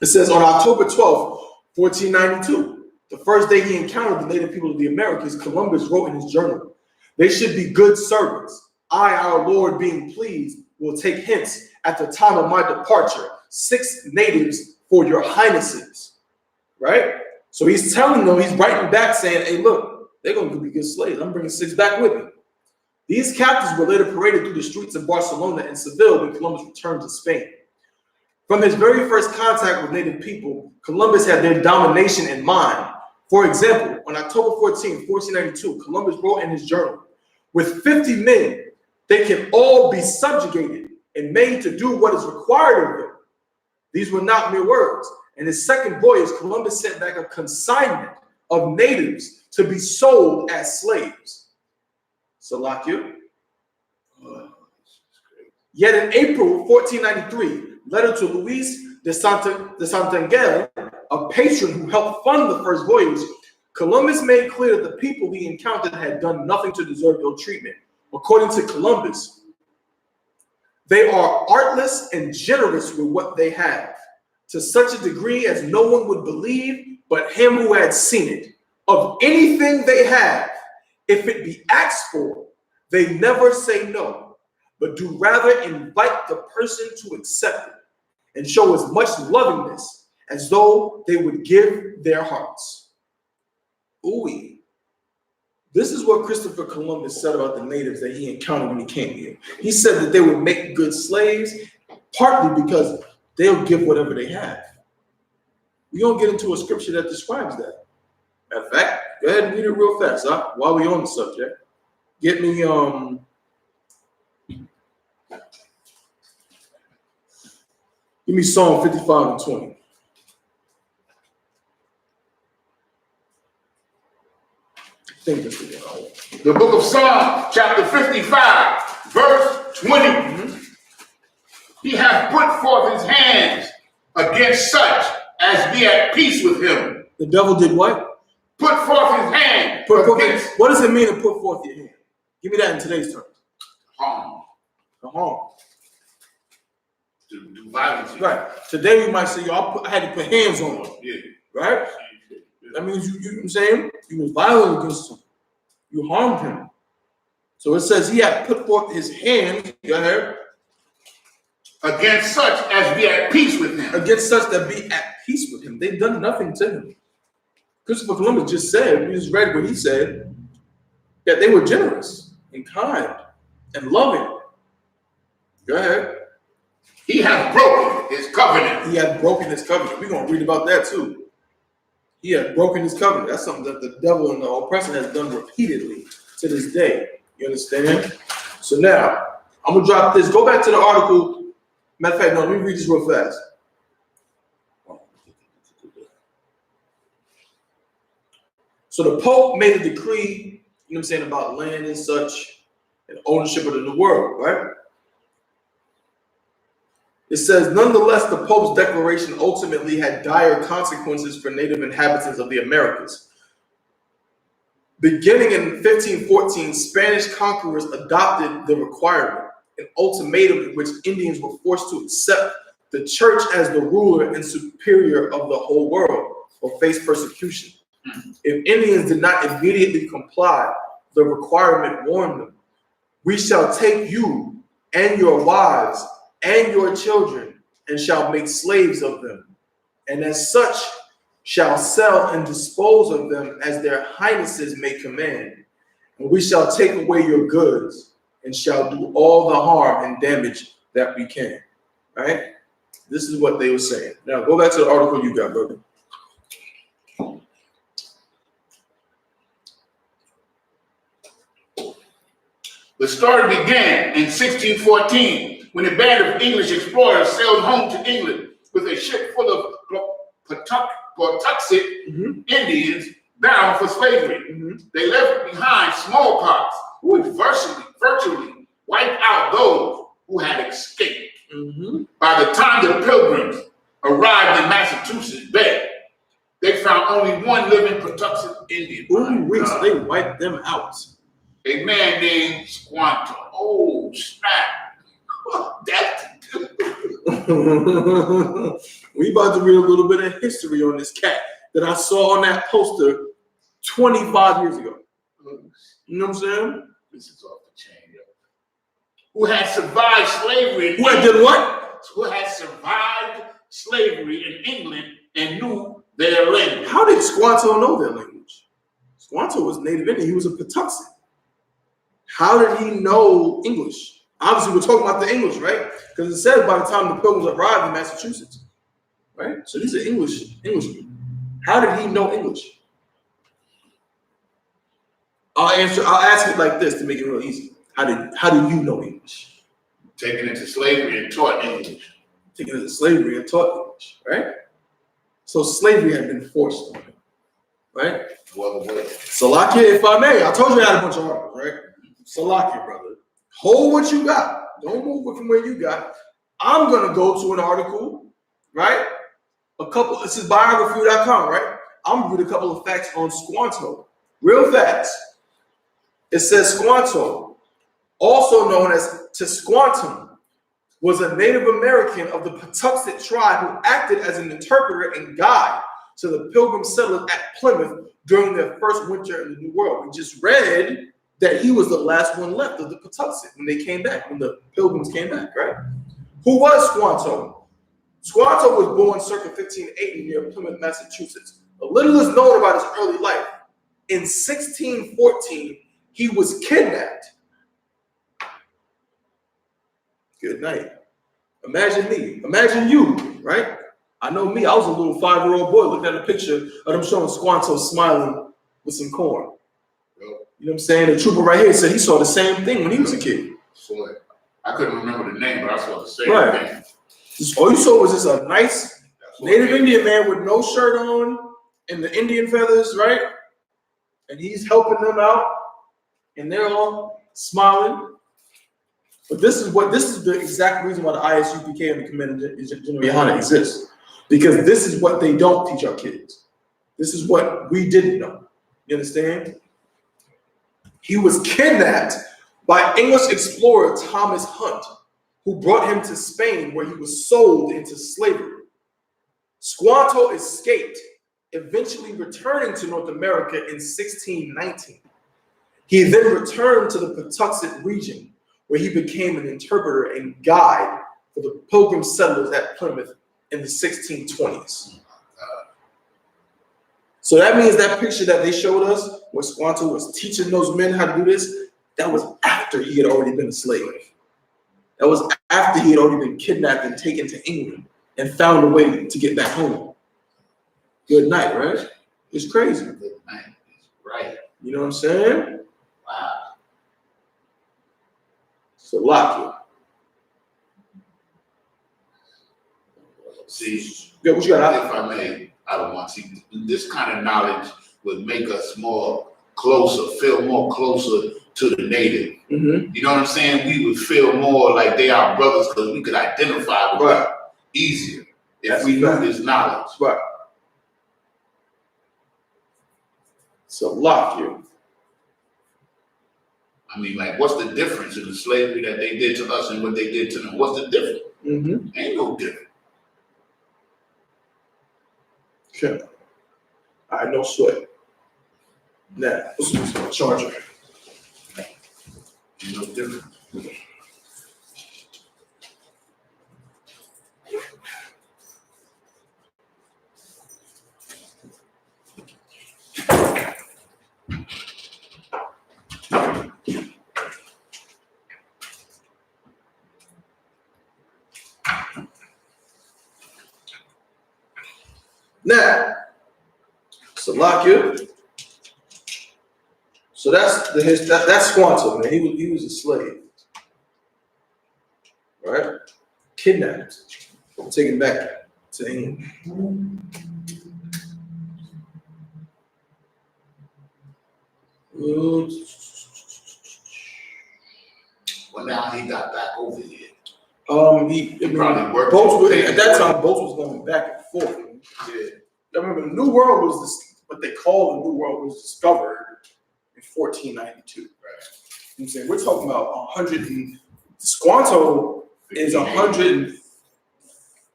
It says on October 12th, 1492, the first day he encountered the native people of the Americas, Columbus wrote in his journal, "They should be good servants. I, our Lord, being pleased, will take hence at the time of my departure 6 natives for your highnesses." Right? So he's telling them, he's writing back saying, hey, look, they're going to be good slaves. I'm bringing 6 back with me. These captives were later paraded through the streets of Barcelona and Seville when Columbus returned to Spain. From his very first contact with native people, Columbus had their domination in mind. For example, on October 14, 1492, Columbus wrote in his journal, with 50 men, they can all be subjugated and made to do what is required of them. These were not mere words. In his second voyage, Columbus sent back a consignment of natives to be sold as slaves. Salakia. Yet in April 1493, letter to Luis de Santander, a patron who helped fund the first voyage, Columbus made clear that the people he encountered had done nothing to deserve ill treatment. According to Columbus, they are artless and generous with what they have, to such a degree as no one would believe but him who had seen it. Of anything they have, if it be asked for, they never say no, but do rather invite the person to accept it and show as much lovingness as though they would give their hearts. Ooh. This is what Christopher Columbus said about the natives that he encountered when he came here. He said that they would make good slaves, partly because they'll give whatever they have. We don't get into a scripture that describes that. Matter of fact, go ahead and read it real fast, huh? While we're on the subject. Get me give me Psalm 55 and 20. I think that's the one. The book of Psalms, chapter 55, verse 20. He hath put forth his hands against such as be at peace with him. The devil did what? Put forth his hand against. What does it mean to put forth your hand? Give me that in today's terms. Harm. The harm. To do violence. Right. Today we might say, yo, I had to put hands on him. Yeah. Right? That means you know what I'm saying? You was violent against him. You harmed him. So it says he had put forth his hand, go ahead, against such as be at peace with him. Against such that be at peace with him. They've done nothing to him. Christopher Columbus just said, we just read what he said, that they were generous and kind and loving. Go ahead. He has broken his covenant. He had broken his covenant. We're going to read about that too. He had broken his covenant. That's something that the devil and the oppressor has done repeatedly to this day. You understand? So now, I'm going to drop this. Go back to the article. Matter of fact, no, let me read this real fast. So the Pope made a decree, you know what I'm saying, about land and such, and ownership of the new world, right? It says, nonetheless, the Pope's declaration ultimately had dire consequences for native inhabitants of the Americas. Beginning in 1514, Spanish conquerors adopted the requirement, an ultimatum in which Indians were forced to accept the church as the ruler and superior of the whole world or face persecution. If Indians did not immediately comply, the requirement warned them, "We shall take you and your wives and your children, and shall make slaves of them, and as such shall sell and dispose of them as their highnesses may command. And we shall take away your goods, and shall do all the harm and damage that we can." Right? This is what they were saying. Now go back to the article you got, brother. The story began in 1614 when a band of English explorers sailed home to England with a ship full of Patuxet Indians bound for slavery. They left behind smallpox, which virtually wiped out those who had escaped. By the time the Pilgrims arrived in Massachusetts Bay, they found only one living Patuxet Indian. So they wiped them out. A man named Squanto. Oh, snap. That's We about to read a little bit of history on this cat that I saw on that poster 25 years ago. You know what I'm saying? This is off the chain, yo. Who had survived slavery. Who had done what? Who had survived slavery in England and knew their language. How did Squanto know their language? Squanto was native Indian. He was a Patuxet. How did he know English? Obviously, we're talking about the English, right? Because it says by the time the Pilgrims arrived in Massachusetts, right? So these are English people. How did he know English? I'll ask it like this to make it real easy. How do you know English? Taken into slavery and taught English. Taken into slavery and taught English, right? So slavery had been forced on him, right? Well, Salakia, if I may, I told you I had a bunch of articles, right? Salakia, brother. Hold what you got. Don't move it from where you got. I'm gonna go to an article, right? This is biography.com, right? I'm gonna read a couple of facts on Squanto. Real facts. It says Squanto, also known as Tisquantum, was a Native American of the Patuxet tribe who acted as an interpreter and guide to the Pilgrim settlers at Plymouth during their first winter in the New World. We just read that he was the last one left of the Patuxet when they came back, when the Pilgrims came back, right? Who was Squanto? Squanto was born circa 1580 near Plymouth, Massachusetts. A little is known about his early life. In 1614, he was kidnapped. Good night. Imagine me. Imagine you, right? I know me. I was a little 5-year-old boy looking at a picture of them showing Squanto smiling with some corn. You know what I'm saying? The trooper right here said he saw the same thing when he was a kid. So I couldn't remember the name, but I saw the same thing. All you saw was just a nice Native Indian man with no shirt on and the Indian feathers, right? And he's helping them out, and they're all smiling. But this is the exact reason why the I.S.U.P.K and the Commander General exists. Because this is what they don't teach our kids. This is what we didn't know. You understand? He was kidnapped by English explorer Thomas Hunt, who brought him to Spain, where he was sold into slavery. Squanto escaped, eventually returning to North America in 1619. He then returned to the Patuxet region, where he became an interpreter and guide for the Pilgrim settlers at Plymouth in the 1620s. So that means that picture that they showed us, where Squanto was teaching those men how to do this, that was after he had already been a slave. That was after he had already been kidnapped and taken to England and found a way to get back home. Good night, right? It's crazy. Good night. Right. You know what I'm saying? Wow. So lock it. See, Yeah, what you got? if I may, I don't want to. This kind of knowledge would make us more closer, feel more closer to the native. Mm-hmm. You know what I'm saying? We would feel more like they are brothers because we could identify with them easier if we knew this knowledge. Right. So lock you. I mean, like, what's the difference in the slavery that they did to us and what they did to them? What's the difference? Mm-hmm. Ain't no difference. Okay. All right, no sweat. Now, let's use my charger. Ain't no difference. Now, Salakia. So that's Squanto, man. He was a slave, right? Kidnapped, taken back to England. Well, now he got back over here. He probably worked. At that time, boats was going back and forth. Yeah. I remember the New World was what they call the New World was discovered in 1492. Right. You know what I'm saying? We're talking about 100 and Squanto is 100.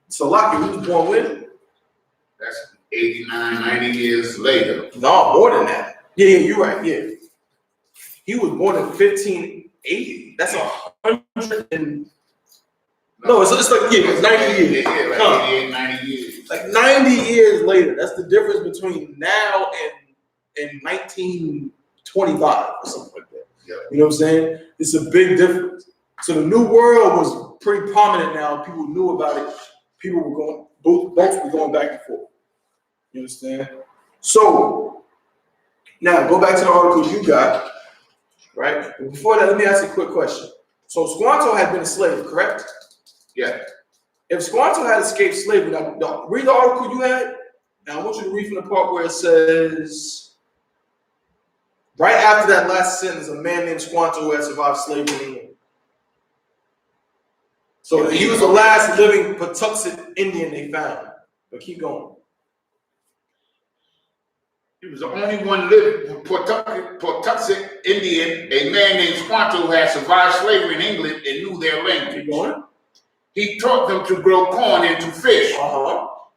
So Lockie was born when? That's 89, 90 years later. No, more than that. Yeah, you're right. Yeah. He was born in 1580. That's 100 and no, it's like it's 90 years. Yeah, like 88, 90 years. Like 90 years later. That's the difference between now and 1925 or something like that. Yeah. You know what I'm saying? It's a big difference. So the New World was pretty prominent now. People knew about it. People were going, boats were going back and forth. You understand? So now go back to the article you got, right? But before that, let me ask you a quick question. So Squanto had been a slave, correct? Yeah. If Squanto had escaped slavery, now read the article you had. Now I want you to read from the part where it says, right after that last sentence, a man named Squanto who had survived slavery in England. So he was the last living Patuxet Indian they found. But keep going. He was the only one living Patuxet Indian, a man named Squanto who had survived slavery in England and knew their language. Keep going. He taught them to grow corn and to fish,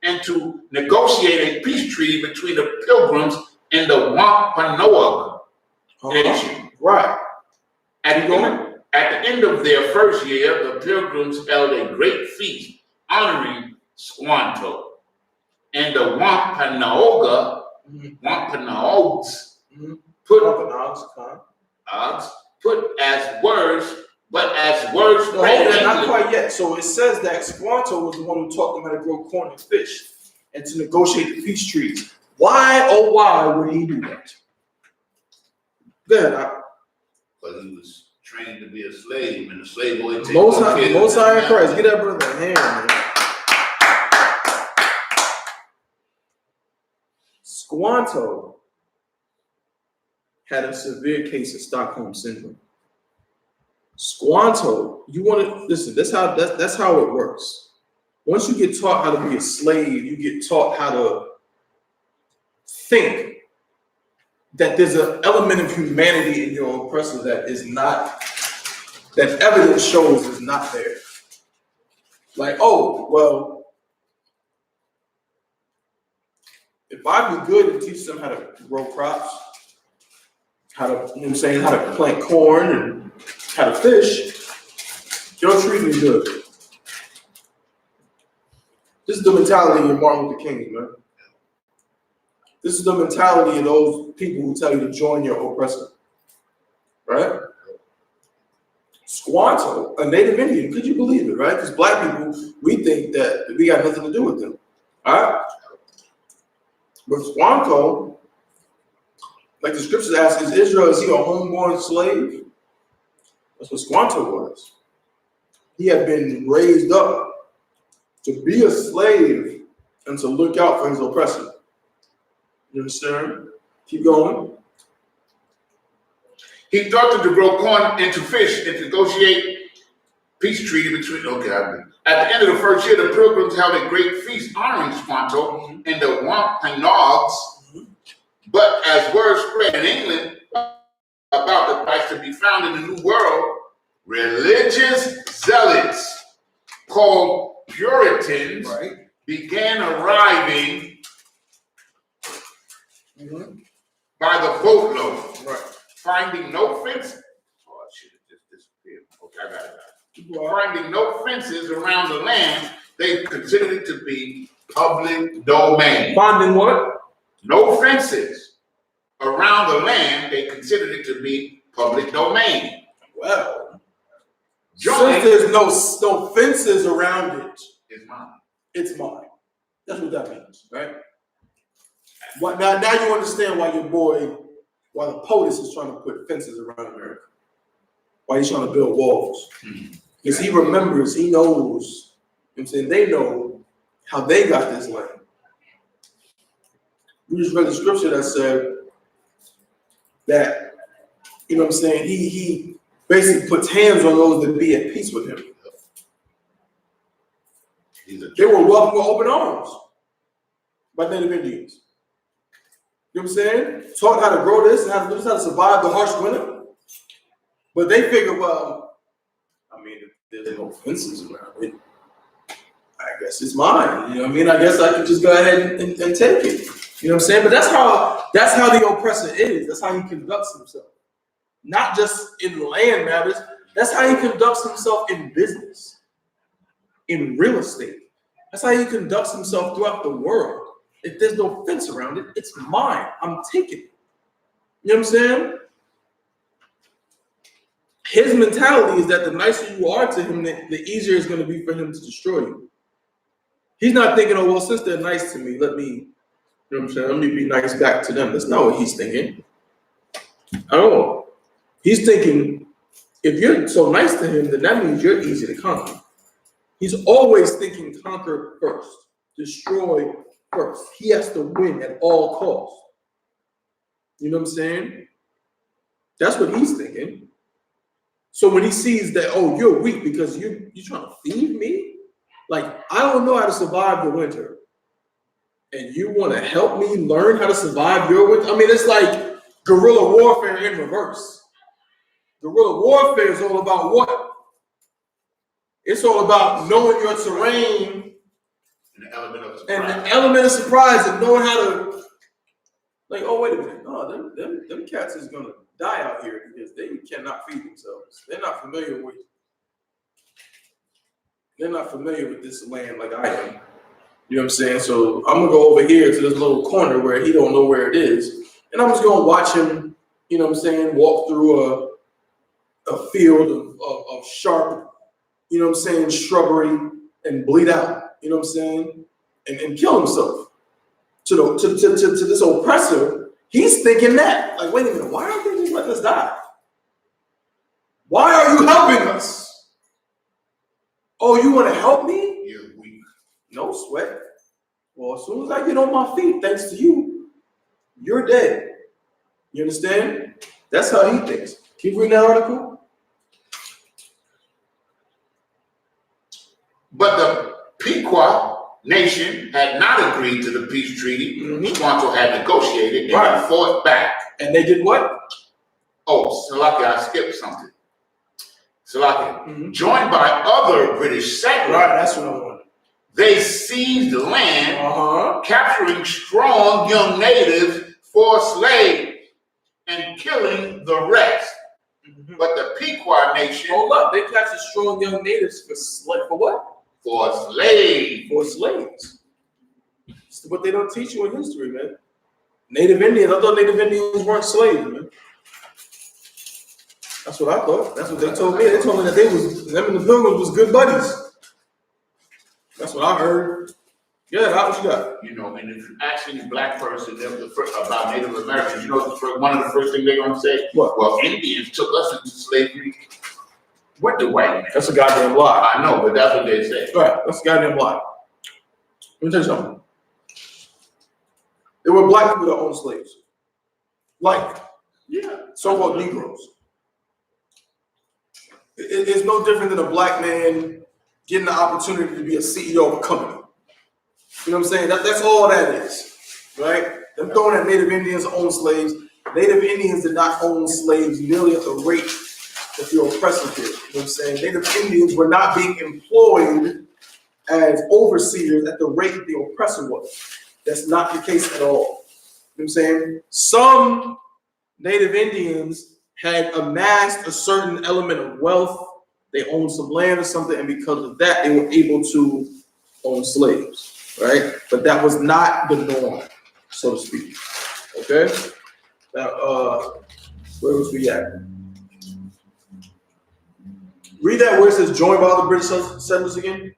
and to negotiate a peace treaty between the Pilgrims and the Wampanoag nation. Right. At the end of their first year, the Pilgrims held a great feast honoring Squanto, and the Wampanoags put as words. But as words spread, not quite yet. So it says that Squanto was the one who taught them how to grow corn and fish and to negotiate the peace treaty. Why, oh why would he do that? Good. Because he was trained to be a slave, and the slave boy takes Most High in Christ. Get that brother a hand, man. Squanto had a severe case of Stockholm syndrome. Squanto, you want to listen. That's how it works. Once you get taught how to be a slave, you get taught how to think that there's an element of humanity in your oppressor that evidence shows is not there. Like, oh, well, if I be good and teach them how to grow crops, how to plant corn and how to fish, they'll treat me good. This is the mentality of Martin Luther King, man. This is the mentality of those people who tell you to join your oppressor, right? Squanto, a Native Indian, could you believe it, right? Because black people, we think that we got nothing to do with them, all right? But Squanto, like the scriptures ask, is he a homeborn slave? That's what Squanto was. He had been raised up to be a slave and to look out for his oppressor. You understand? Keep going. He taught them to grow corn and to fish and to negotiate peace treaty between. At the end of the first year, the Pilgrims held a great feast honoring Squanto and the Wampanoags. But as word spread in England about the Christ to be found in the New World, religious zealots called Puritans began arriving by the boatload, finding no fence. Oh, shit, it just disappeared. Okay, I got it. Finding no fences around the land, they considered it to be public domain. Finding what? No fences around the land, they considered it to be public domain. Well, since there's no fences around it, it's mine. It's mine. That's what that means, right? Now you understand why why the POTUS is trying to put fences around America. Why he's trying to build walls. Because he remembers, he knows, you know what I'm saying, they know how they got this land. We just read the scripture that said that, you know what I'm saying, he basically puts hands on those that be at peace with him. They were welcomed with open arms by Native Indians. You know what I'm saying? Taught how to grow this and how to do this, how to survive the harsh winter. But they figure, well, I mean, if there's no fences around it, I guess it's mine. You know what I mean? I guess I can just go ahead and take it. You know what I'm saying? But that's how the oppressor is. That's how he conducts himself. Not just in land matters. That's how he conducts himself in business, in real estate. That's how he conducts himself throughout the world. If there's no fence around it, it's mine. I'm taking it. You know what I'm saying? his mentality is that the nicer you are to him, the easier it's going to be for him to destroy you. He's not thinking, oh, well, since they're nice to me, let me, you know what I'm saying, let me be nice back to them. That's not what he's thinking at all. He's thinking, if you're so nice to him, then that means you're easy to conquer. He's always thinking conquer first, destroy first. He has to win at all costs. You know what I'm saying? That's what he's thinking. So when he sees that, oh, you're weak because you're trying to feed me? Like, I don't know how to survive the winter. And you want to help me learn how to survive your winter? I mean, it's like guerrilla warfare in reverse. Guerrilla warfare is all about what? It's all about knowing your terrain and the element of surprise and knowing how to, like, oh, wait a minute. No, them cats is going to die out here because they cannot feed themselves. They're not familiar with this land like I am. You know what I'm saying? So I'm gonna go over here to this little corner where he don't know where it is, and I'm just gonna watch him, you know what I'm saying, walk through a field of sharp, you know what I'm saying, shrubbery and bleed out, you know what I'm saying, and kill himself. To this oppressor, he's thinking that. Like, wait a minute, why aren't they just letting us die? Why are you helping us? Oh, you want to help me? You're weak. No sweat. Well, as soon as I get on my feet, thanks to you, you're dead. You understand? That's how he thinks. Keep reading that article. But the Pequot nation had not agreed to the peace treaty Squanto had negotiated, and they fought back. And they did what? Oh, Salaki, I skipped something. Salaki, joined by other British settlers. Right, that's what I wanted. They seized the land, capturing strong young natives for slaves and killing the rest. But the Pequot nation... Hold up, they captured strong young natives for what? For slaves. For slaves. It's what they don't teach you in history, man. Native Indians, I thought Native Indians weren't slaves, man. That's what I thought. That's what they told me. They told me that them and the Pilgrims was good buddies. That's what I heard. Yeah, how what you got? You know, and if you ask any black person about Native Americans, you know, one of the first things they're going to say, what? Well, Indians took us into slavery with the white man. That's a goddamn lie. I know, but that's what they say. Right, that's a goddamn lie. Let me tell you something. There were black people that owned slaves. Like, so-called Negroes. It's no different than a black man getting the opportunity to be a CEO of a company. You know what I'm saying? That's all that is, right? Them throwing at Native Indians own slaves. Native Indians did not own slaves nearly at the rate that the oppressor did. You know what I'm saying? Native Indians were not being employed as overseers at the rate that the oppressor was. That's not the case at all. You know what I'm saying? Some Native Indians had amassed a certain element of wealth. They owned some land or something, and because of that, they were able to own slaves, right? But that was not the norm, so to speak. Okay? Now, where was we at? Read that where it says joined by other British settlers again.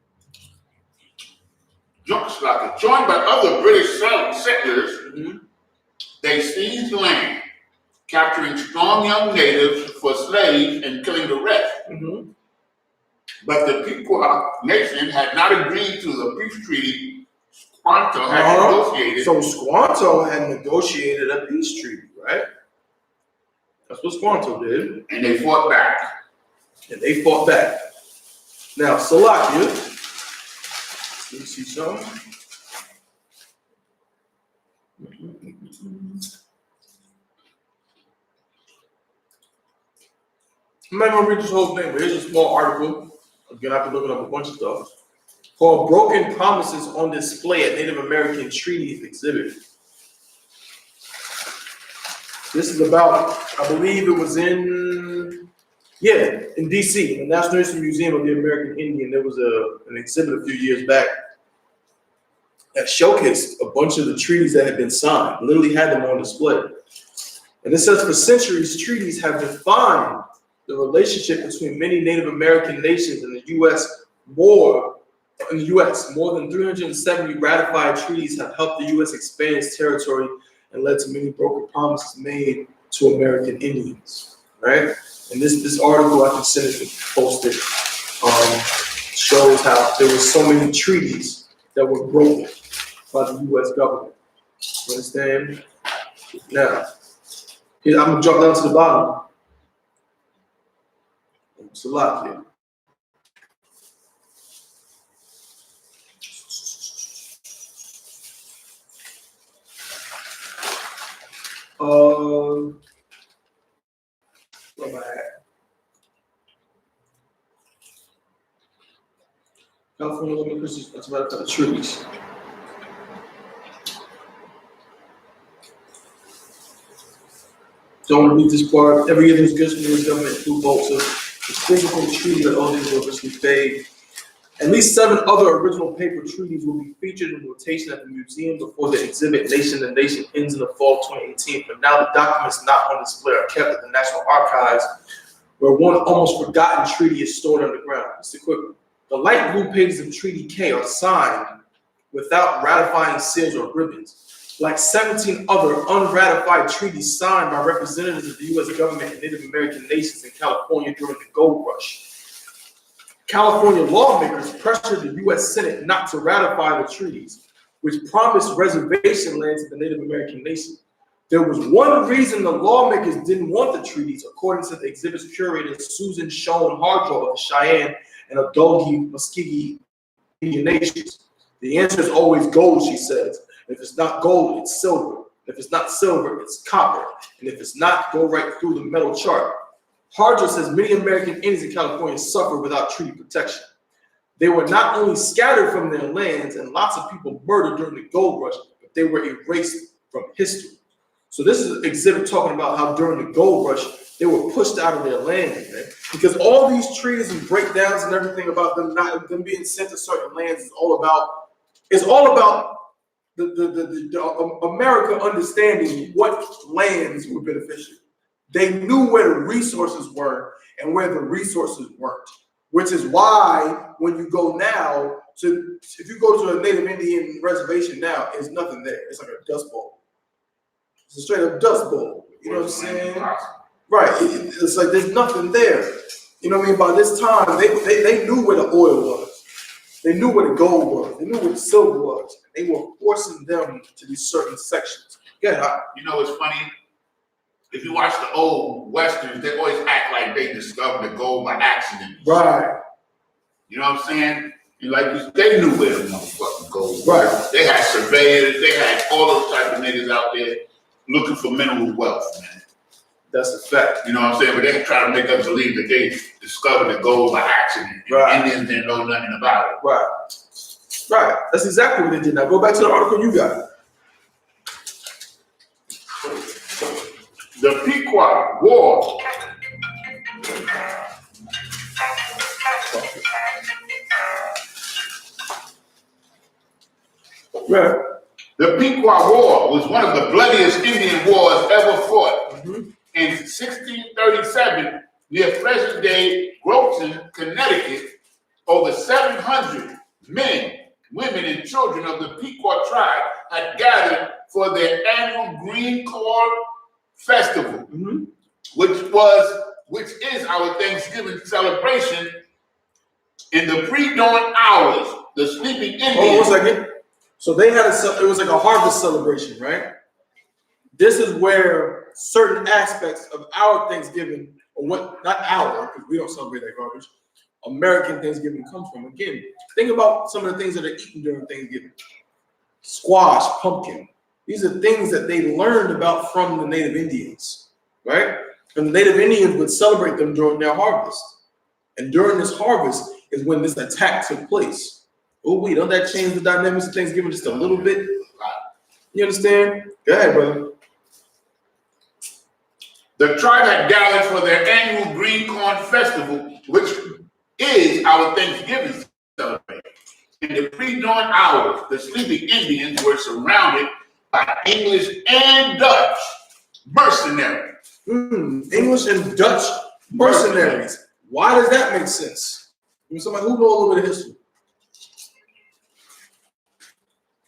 Joined by other British settlers, they seized land, capturing strong young natives for slaves and killing the rest. But the Pequot nation had not agreed to the peace treaty Squanto had negotiated. So Squanto had negotiated a peace treaty, right? That's what Squanto did. And they fought back. Now, Salakia, let me see something. I'm not going to read this whole thing, but here's a small article. Again, I have to look up a bunch of stuff. Called Broken Promises on Display at Native American Treaties Exhibit. This is about, I believe it was in D.C., in the National History Museum of the American Indian. There was an exhibit a few years back that showcased a bunch of the treaties that had been signed, literally had them on display. And it says, for centuries, treaties have defined the relationship between many Native American nations and the U.S. more than 370 ratified treaties have helped the U.S. expand its territory and led to many broken promises made to American Indians. Right? And this article, I can send it to post it, shows how there were so many treaties that were broken by the U.S. government. You understand? Now, here, I'm gonna jump down to the bottom. It's a lot here. Where am I at? California Women Christians, that's right, for the treaties. Don't want to read this part. Every year there's goods from the U.S. government through votes of the physical treaty that all these will officially paid. At least 7 other original paper treaties will be featured in rotation at the museum before the exhibit Nation to Nation ends in the fall of 2018. But now the documents not on display are kept at the National Archives, where one almost forgotten treaty is stored underground. It's equivalent. The light blue pages of Treaty K are signed without ratifying seals or ribbons, like 17 other unratified treaties signed by representatives of the U.S. government and Native American nations in California during the gold rush. California lawmakers pressured the U.S. Senate not to ratify the treaties, which promised reservation land to the Native American nation. There was one reason the lawmakers didn't want the treaties, according to the exhibit's curator, Susan Schoen Hardraw of the Cheyenne and Adulgi Muskogee Indian nations. The answer is always gold, she says. If it's not gold, it's silver. If it's not silver, it's copper. And if it's not, go right through the metal chart. Hardraw says many American Indians in California suffer without treaty protection. They were not only scattered from their lands and lots of people murdered during the gold rush, but they were erased from history. So this is an exhibit talking about how during the gold rush, they were pushed out of their land, man. Because all these treaties and breakdowns and everything about them being sent to certain lands is all about the America understanding what lands were beneficial. They knew where the resources were and where the resources weren't, which is why when you go now if you go to a Native Indian reservation now, there's nothing there. It's like a dust bowl. It's a straight up dust bowl. You know what I'm saying? Right. It's like there's nothing there. You know what I mean? By this time, they knew where the oil was. They knew where the gold was. They knew where the silver was. They were forcing them to these certain sections. Yeah. You know, it's funny. If you watch the old Westerns, they always act like they discovered the gold by accident. Right. You know what I'm saying? They knew where the motherfucking gold was. Right. They had surveyors, they had all those type of niggas out there looking for mineral wealth, man. That's a fact. You know what I'm saying? But they try to make us believe that they discovered the gold by accident. Right. Indians didn't know nothing about it. Right. Right. That's exactly what they did. Now go back to the article you got. The Pequot War. Right. The Pequot War was one of the bloodiest Indian wars ever fought. Mm-hmm. In 1637, near present-day Groton, Connecticut, over 700 men, women, and children of the Pequot tribe had gathered for their annual Green Corn Festival, Mm-hmm. which is our Thanksgiving celebration. In the pre-dawn hours, the sleeping Indians. Hold on 1 second. So they had it was like a harvest celebration, right? This is where certain aspects of our Thanksgiving, or what, not our, because we don't celebrate that garbage, American Thanksgiving comes from. Again, think about some of the things that are eaten during Thanksgiving. Squash, pumpkin. These are things that they learned about from the Native Indians, right? And the Native Indians would celebrate them during their harvest. And during this harvest is when this attack took place. Oh, wait, don't that change the dynamics of Thanksgiving just a little bit? You understand? Go ahead, brother. The tribe had gathered for their annual Green Corn Festival, which is our Thanksgiving celebration. In the pre-dawn hours, the sleeping Indians were surrounded by English and Dutch mercenaries. English and Dutch mercenaries. Why does that make sense? Somebody who knows a little bit of history.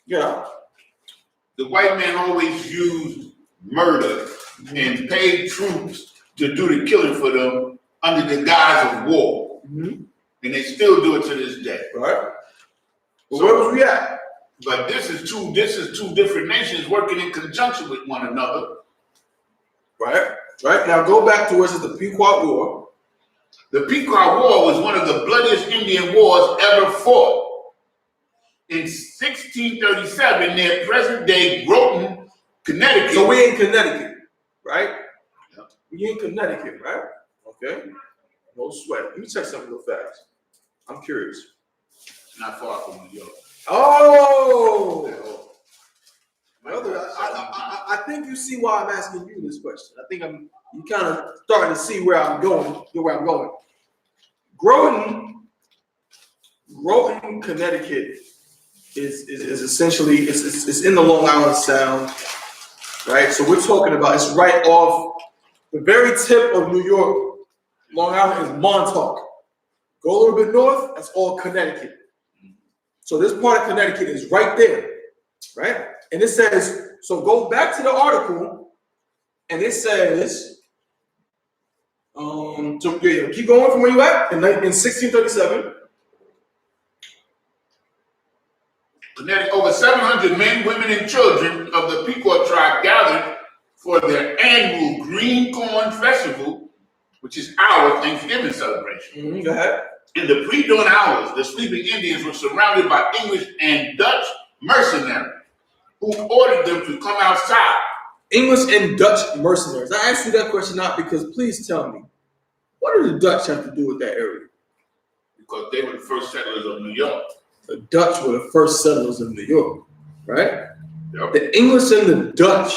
Yeah. The white man always used murder and paid troops to do the killing for them under the guise of war. And they still do it to this day. Right. But so, where was we at? But this is two different nations working in conjunction with one another. Right. Right. Now go back to what's the Pequot War. The Pequot War was one of the bloodiest Indian wars ever fought. In 1637, near present-day Groton, Connecticut. So we in Connecticut, right? Yeah. We in Connecticut, right? Okay. No sweat. Let me check something real fast. I'm curious. Not far from New York. Oh! Brother, I think you see why I'm asking you this question. I think you kind of starting to see where I'm going. Groton, Connecticut is essentially it's in the Long Island Sound, right? So we're talking about it's right off the very tip of New York. Long Island is Montauk. Go a little bit north, that's all Connecticut. So this part of Connecticut is right there, right? And it says, so go back to the article, and it says, so yeah, keep going from where you at in 1637. Connecticut, over 700 men, women, and children of the Pequot tribe gathered for their annual Green Corn Festival, which is our Thanksgiving celebration. Go ahead. In the pre-dawn hours, the sleeping Indians were surrounded by English and Dutch mercenaries who ordered them to come outside. English and Dutch mercenaries. I asked you that question not because please tell me, what do the Dutch have to do with that area? Because they were the first settlers of New York. The Dutch were the first settlers of New York, right? Yep. The English and the Dutch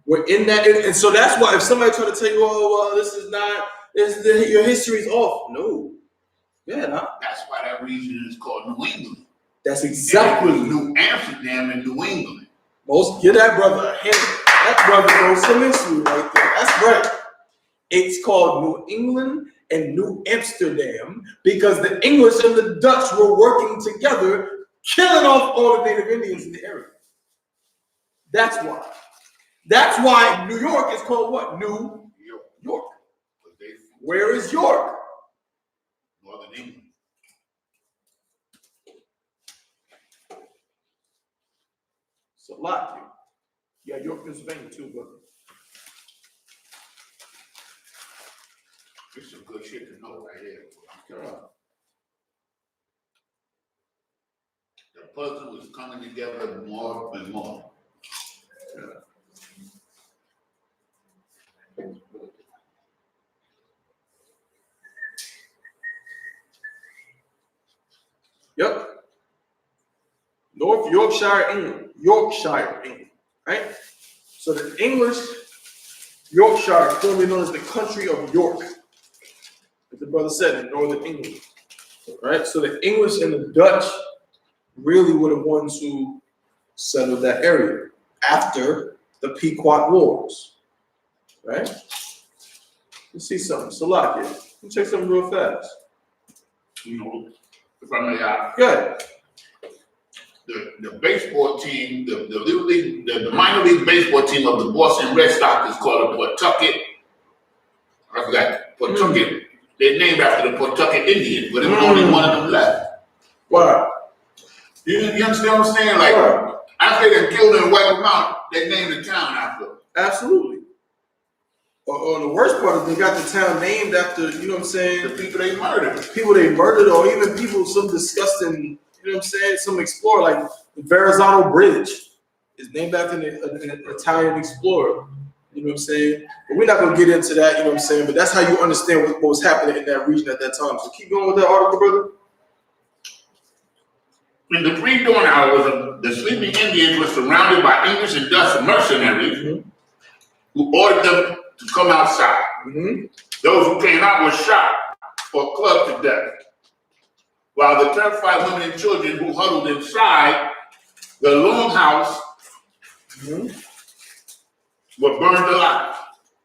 were in that, and so that's why if somebody try to tell you, oh, well, this is not, your history is off. No. Yeah, no. That's why that region is called New England. That's exactly. And it was New Amsterdam and New England. Give that brother a hand. That brother knows some history right there. That's right. It's called New England and New Amsterdam because the English and the Dutch were working together, killing off all the Native Indians in the area. That's why. That's why New York is called what? New York. Where is York? Northern England. It's a lot, dude. Yeah, York, Pennsylvania too, brother. This is some good shit to know right here. The puzzle was coming together more and more. Yep. North Yorkshire, England. Yorkshire, England. Right? So the English, Yorkshire, formerly known as the country of York, as the brother said, in northern England. Right? So the English and the Dutch really were the ones who settled that area after the Pequot Wars. Right? Let's see something. Salakia. Let me check something real fast. You know, if I may, good. The baseball team, the little league, the minor league baseball team of the Boston Red Sox is called the Pawtucket. I forgot Pawtucket. They're named after the Pawtucket Indians, but there was only one of them left. Wow. You understand what I'm saying? Like after they killed them and wiped them out, they named the town after them. Absolutely. Or the worst part is they got the town named after, you know what I'm saying? The people they murdered. People they murdered, or even people, some disgusting, you know what I'm saying? Some explorer, like the Verrazano Bridge is named after an Italian explorer. You know what I'm saying? But we're not going to get into that, you know what I'm saying? But that's how you understand what was happening in that region at that time. So keep going with that article, brother. In the pre-dawn hours, the sleeping Indians were surrounded by English and Dutch mercenaries who ordered them to come outside. Those who came out were shot or clubbed to death, while the terrified women and children who huddled inside the longhouse were burned alive.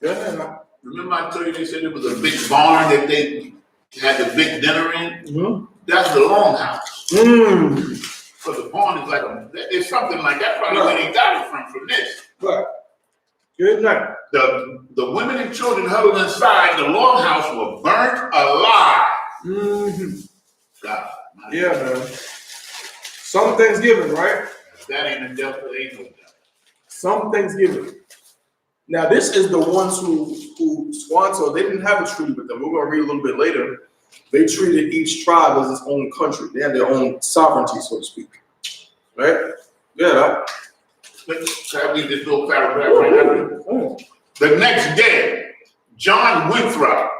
Yeah. Remember I told you they said it was a big barn that they had the big dinner in? Mm-hmm. That's the longhouse. Mm. So the barn is like it's something like that. Probably where they got it from this. Right. Good night. The women and children huddled inside the longhouse were burnt alive. Mm-hmm. God. Yeah, man. Some Thanksgiving, right? That ain't a devil, ain't no devil. Some Thanksgiving. Now, this is the ones who Squanto, they didn't have a treaty with them. We're going to read a little bit later. They treated each tribe as its own country. They had their own sovereignty, so to speak. Right? Yeah. Can I read this little paragraph right now? The next day, John Winthrop,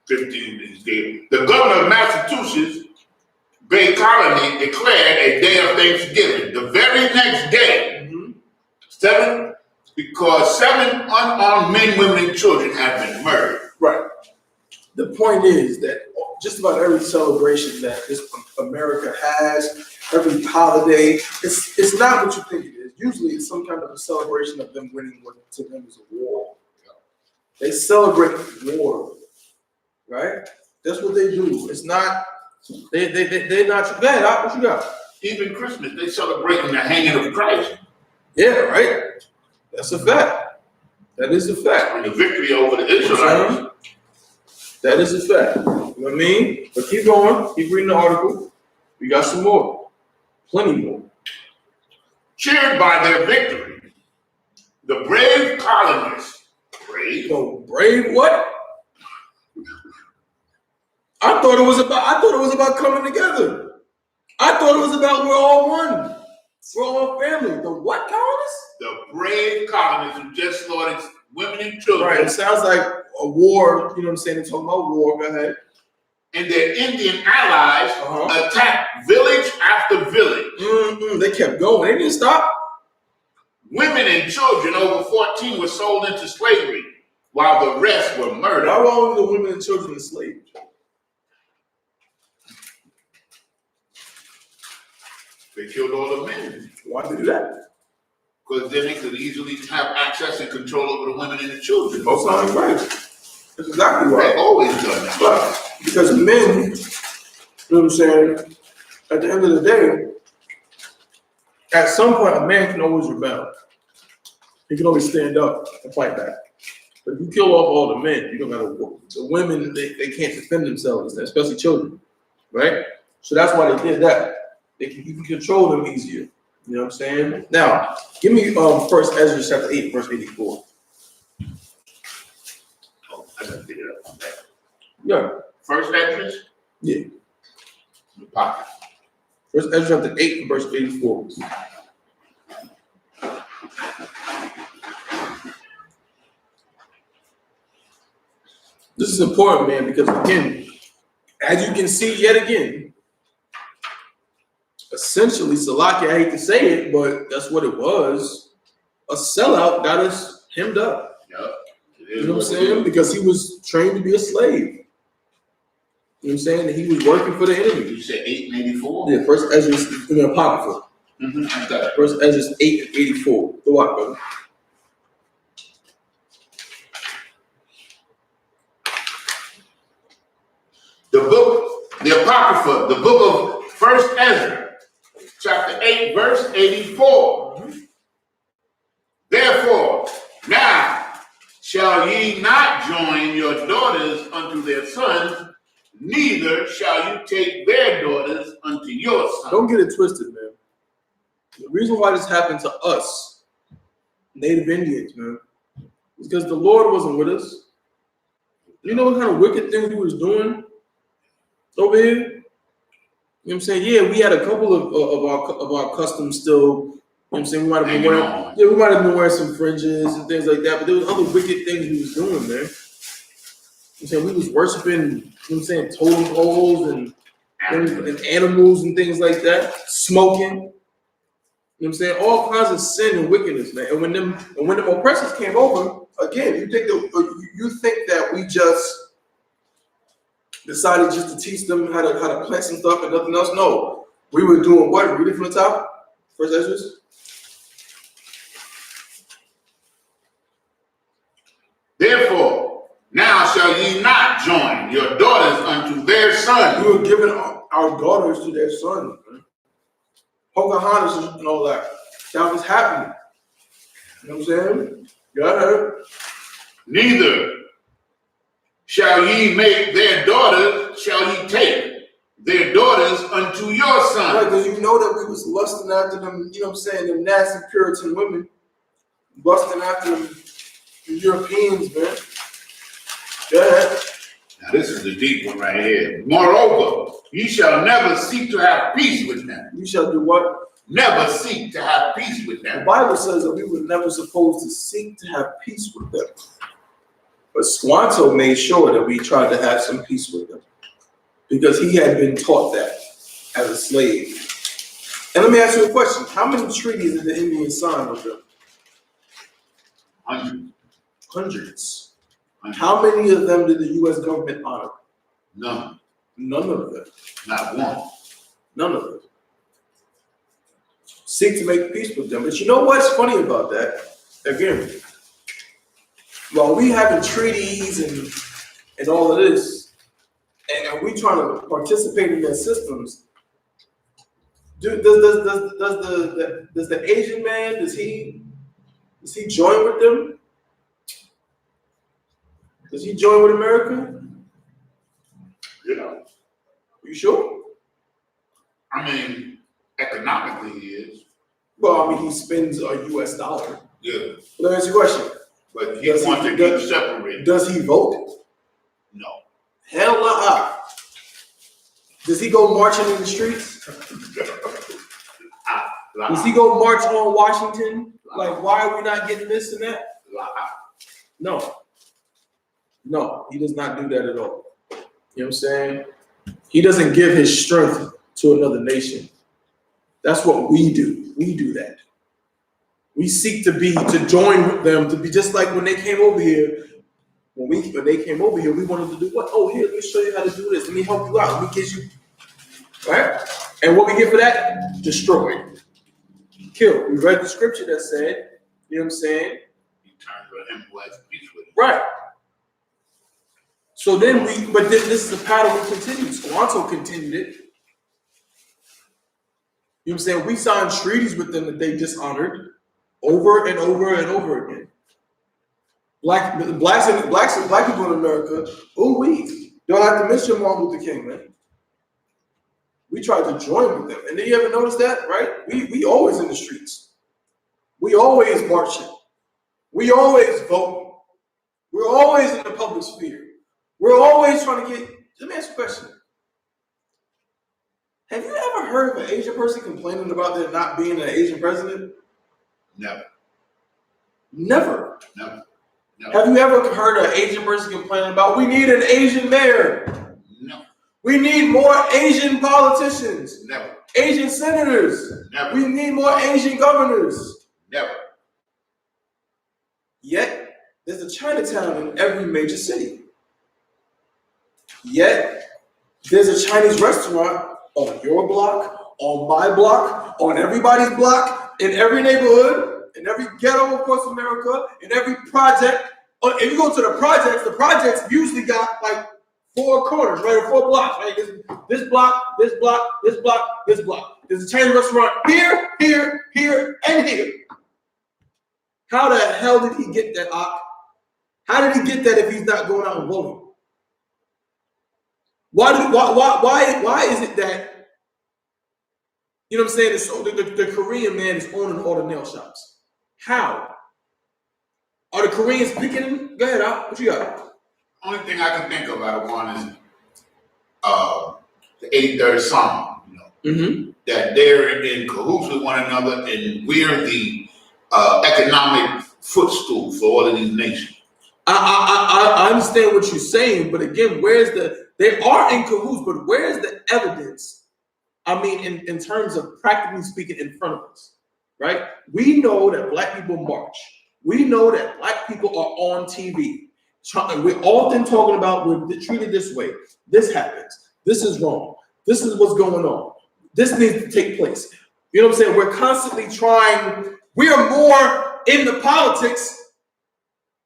15 is dead, the governor of Massachusetts Bay Colony, declared a day of Thanksgiving. The very next day, because seven unarmed men, women, and children have been murdered. Right. The point is that just about every celebration that this America has, every holiday, it's not what you think it is. Usually it's some kind of a celebration of them winning what to them is a war. They celebrate war, right? That's what they do. It's not, they're not, go ahead, what you got? Even Christmas, they celebrating the hanging of Christ. Yeah, right? That's a fact. That is a fact. And the victory over the Israelites. That is a fact. You know what I mean? But keep going. Keep reading the article. We got some more. Plenty more. Cheered by their victory, the brave colonists, brave what? I thought it was about coming together. I thought it was about we're all one. We're all family. The what colonists? The brave colonists who just slaughtered women and children. Right. It sounds like a war. You know what I'm saying? They're talking about war. Go ahead. And their Indian allies attacked village after village. They kept going. They didn't stop. Women and children over 14 were sold into slavery, while the rest were murdered. How long were the women and children enslaved? They killed all the men. Why did they do that? Because then they could easily have access and control over the women and the children. Both sound right. That's exactly why. They've always done that. But because men, you know what I'm saying, at the end of the day, at some point a man can always rebel. He can always stand up and fight back. But if you kill off all the men, you don't gotta work. The women, they can't defend themselves, especially children. Right? So that's why they did that. You can control them easier. You know what I'm saying? Now, give me First Ezra chapter 8, verse 84. Oh, I gotta figure it out. Yeah. First Ezra? Yeah. In the pocket. First Ezra chapter 8, verse 84. This is important, man, because again, as you can see yet again, essentially, Salaki, I hate to say it, but that's what it was. A sellout got us hemmed up. Yep. You know what I'm saying? Because he was trained to be a slave. You know what I'm saying? And he was working for the enemy. You said 884? Yeah, First Ezra in the Apocrypha. First Ezra 8:84. The what, brother? The Apocrypha, the book of First Ezra, chapter 8, verse 84. Therefore, now shall ye not join your daughters unto their sons, neither shall you take their daughters unto your sons. Don't get it twisted, man. The reason why this happened to us, Native Indians, man, is because the Lord wasn't with us. You know what kind of wicked things we was doing over here? You know what I'm saying? Yeah, we had a couple of our customs still. You know what I'm saying? We might have been wearing some fringes and things like that, but there was other wicked things we was doing, man. You know what I'm saying? We was worshiping, you know what I'm saying, totem poles and animals and things like that, smoking. You know what I'm saying? All kinds of sin and wickedness, man. And when them oppressors came over, again, you think that we just decided just to teach them how to plant some stuff and nothing else? No. We were doing what? Read it from the top. First Ezra. Therefore, shall ye not join your daughters unto their sons. We were giving our daughters to their sons. Pocahontas and all that. That was happening. You know what I'm saying? Go ahead. Neither shall ye make their daughters, shall ye take their daughters unto your sons. Right, because you know that we was lusting after them, you know what I'm saying, them nasty Puritan women. Lusting after them Europeans, man. Go ahead. Now this is the deep one right here. Moreover, ye shall never seek to have peace with them. You shall do what? Never seek to have peace with The them. Bible says that we were never supposed to seek to have peace with them. But Squanto made sure that we tried to have some peace with them because he had been taught that as a slave. And let me ask you a question. How many treaties did the Indians sign with them? Hundreds. Hundreds. How many of them did the U.S. government honor? None. None of them. Not one. None of them. Seek to make peace with them. But you know what's funny about that? Again, while we having treaties and all of this, and we trying to participate in their systems, does the Asian man, does he join with them? Does he join with America? You know. You sure? I mean, economically he is. Well, I mean, he spends a U.S. dollar. Yeah. Let me ask you a question. But he wants to keep separated. Does he vote? No. Hell no. Does he go marching in the streets? Does he go march on Washington? Like, why are we not getting this and that? No. No, he does not do that at all. You know what I'm saying? He doesn't give his strength to another nation. That's what we do. We do that. We seek to join with them, to be just like when they came over here. When they came over here, we wanted to do what? Oh, here, let me show you how to do this. Let me help you out. Let me get you, right? And what we get for that? Destroy. Kill. We read the scripture that said, you know what I'm saying? He turned to him who has peace with him. Right. So then this is a pattern we continue. Squanto continued it. You know what I'm saying? We signed treaties with them that they dishonored over and over and over again. Black people in America, we don't have to mention Martin Luther King, man. We tried to join with them. And then you ever notice that, right? We always in the streets. We always marching. We always voting. We're always in the public sphere. We're always trying to get, let me ask you a question. Have you ever heard of an Asian person complaining about there not being an Asian president? Never. Never. Never. No. Have you ever heard an Asian person complaining about we need an Asian mayor? No. We need more Asian politicians. Never. Asian senators. Never. We need more Asian governors. Never. Yet, there's a Chinatown in every major city. Yet, there's a Chinese restaurant on your block, on my block, on everybody's block, in every neighborhood, in every ghetto across America, in every project. If you go to the projects usually got like 4 corners, right? Or 4 blocks, right? This block, this block, this block, this block. There's a Chinese restaurant here, here, here, and here. How the hell did he get that? How did he get that if he's not going out and voting? Why is it that, you know what I'm saying, so the Korean man is owning all the nail shops? How? Are the Koreans picking? Go ahead, Al. What you got? Only thing I can think of out of one is the 83rd Psalm, that they're in cahoots with one another, and we're the economic footstool for all of these nations. I understand what you're saying, but again, they are in cahoots, but where's the evidence? I mean, in terms of practically speaking in front of us, right? We know that black people march. We know that black people are on TV. We're often talking about we're treated this way. This happens. This is wrong. This is what's going on. This needs to take place. You know what I'm saying? We're constantly trying. We are more in the politics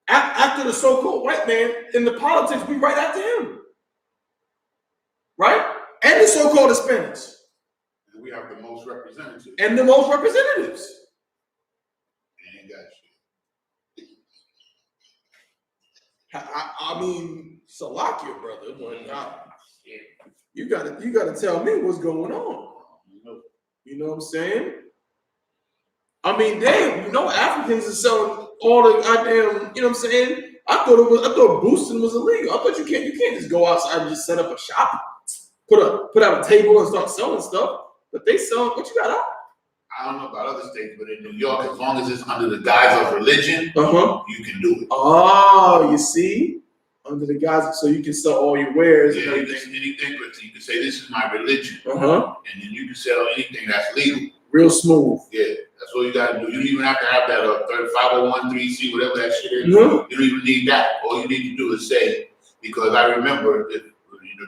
After the so-called white man in the politics, we right after him. Right? And the so-called Hispanics. And we have the most representatives. And the most representatives. And ain't got shit. I mean, Salakia, brother. You gotta tell me what's going on. You know what I'm saying? I mean, damn, Africans are selling all the goddamn, you know what I'm saying? I thought boosting was illegal. I thought you can't just go outside and just set up a shop, put out a table and start selling stuff. But they selling what you got out? I don't know about other states, but in New York, as long as it's under the guise of religion, you can do it. Oh, you see? Under the guise, so you can sell all your wares and everything. Anything, but you can say this is my religion. And then you can sell anything that's legal. Real smooth. Yeah, that's all you gotta do. You don't even have to have that 501(c), whatever that shit is. You don't even need that. All you need to do is say, because I remember,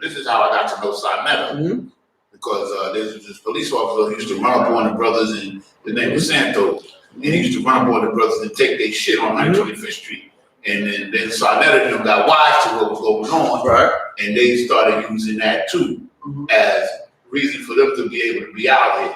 this is how I got to know Sinetta. Because there's this police officer who used to run up on the brothers, and his name was Santos. And he used to run up on the brothers and take their shit on 125th Street. And then Sinetta and them got wise to what was going on. Right. And they started using that too as reason for them to be able to be out here.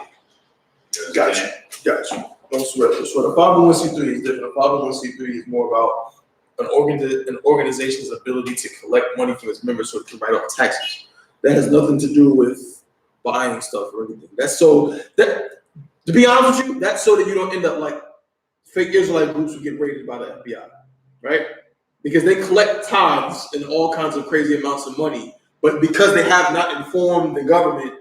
Gotcha. Don't sweat. A 501c3 is different. A 501c3 is more about an organization's ability to collect money from its members so it can write off taxes. That has nothing to do with buying stuff or anything. To be honest with you, that's so that you don't end up like fake Israelite groups who get raided by the FBI, right? Because they collect tithes and all kinds of crazy amounts of money, but because they have not informed the government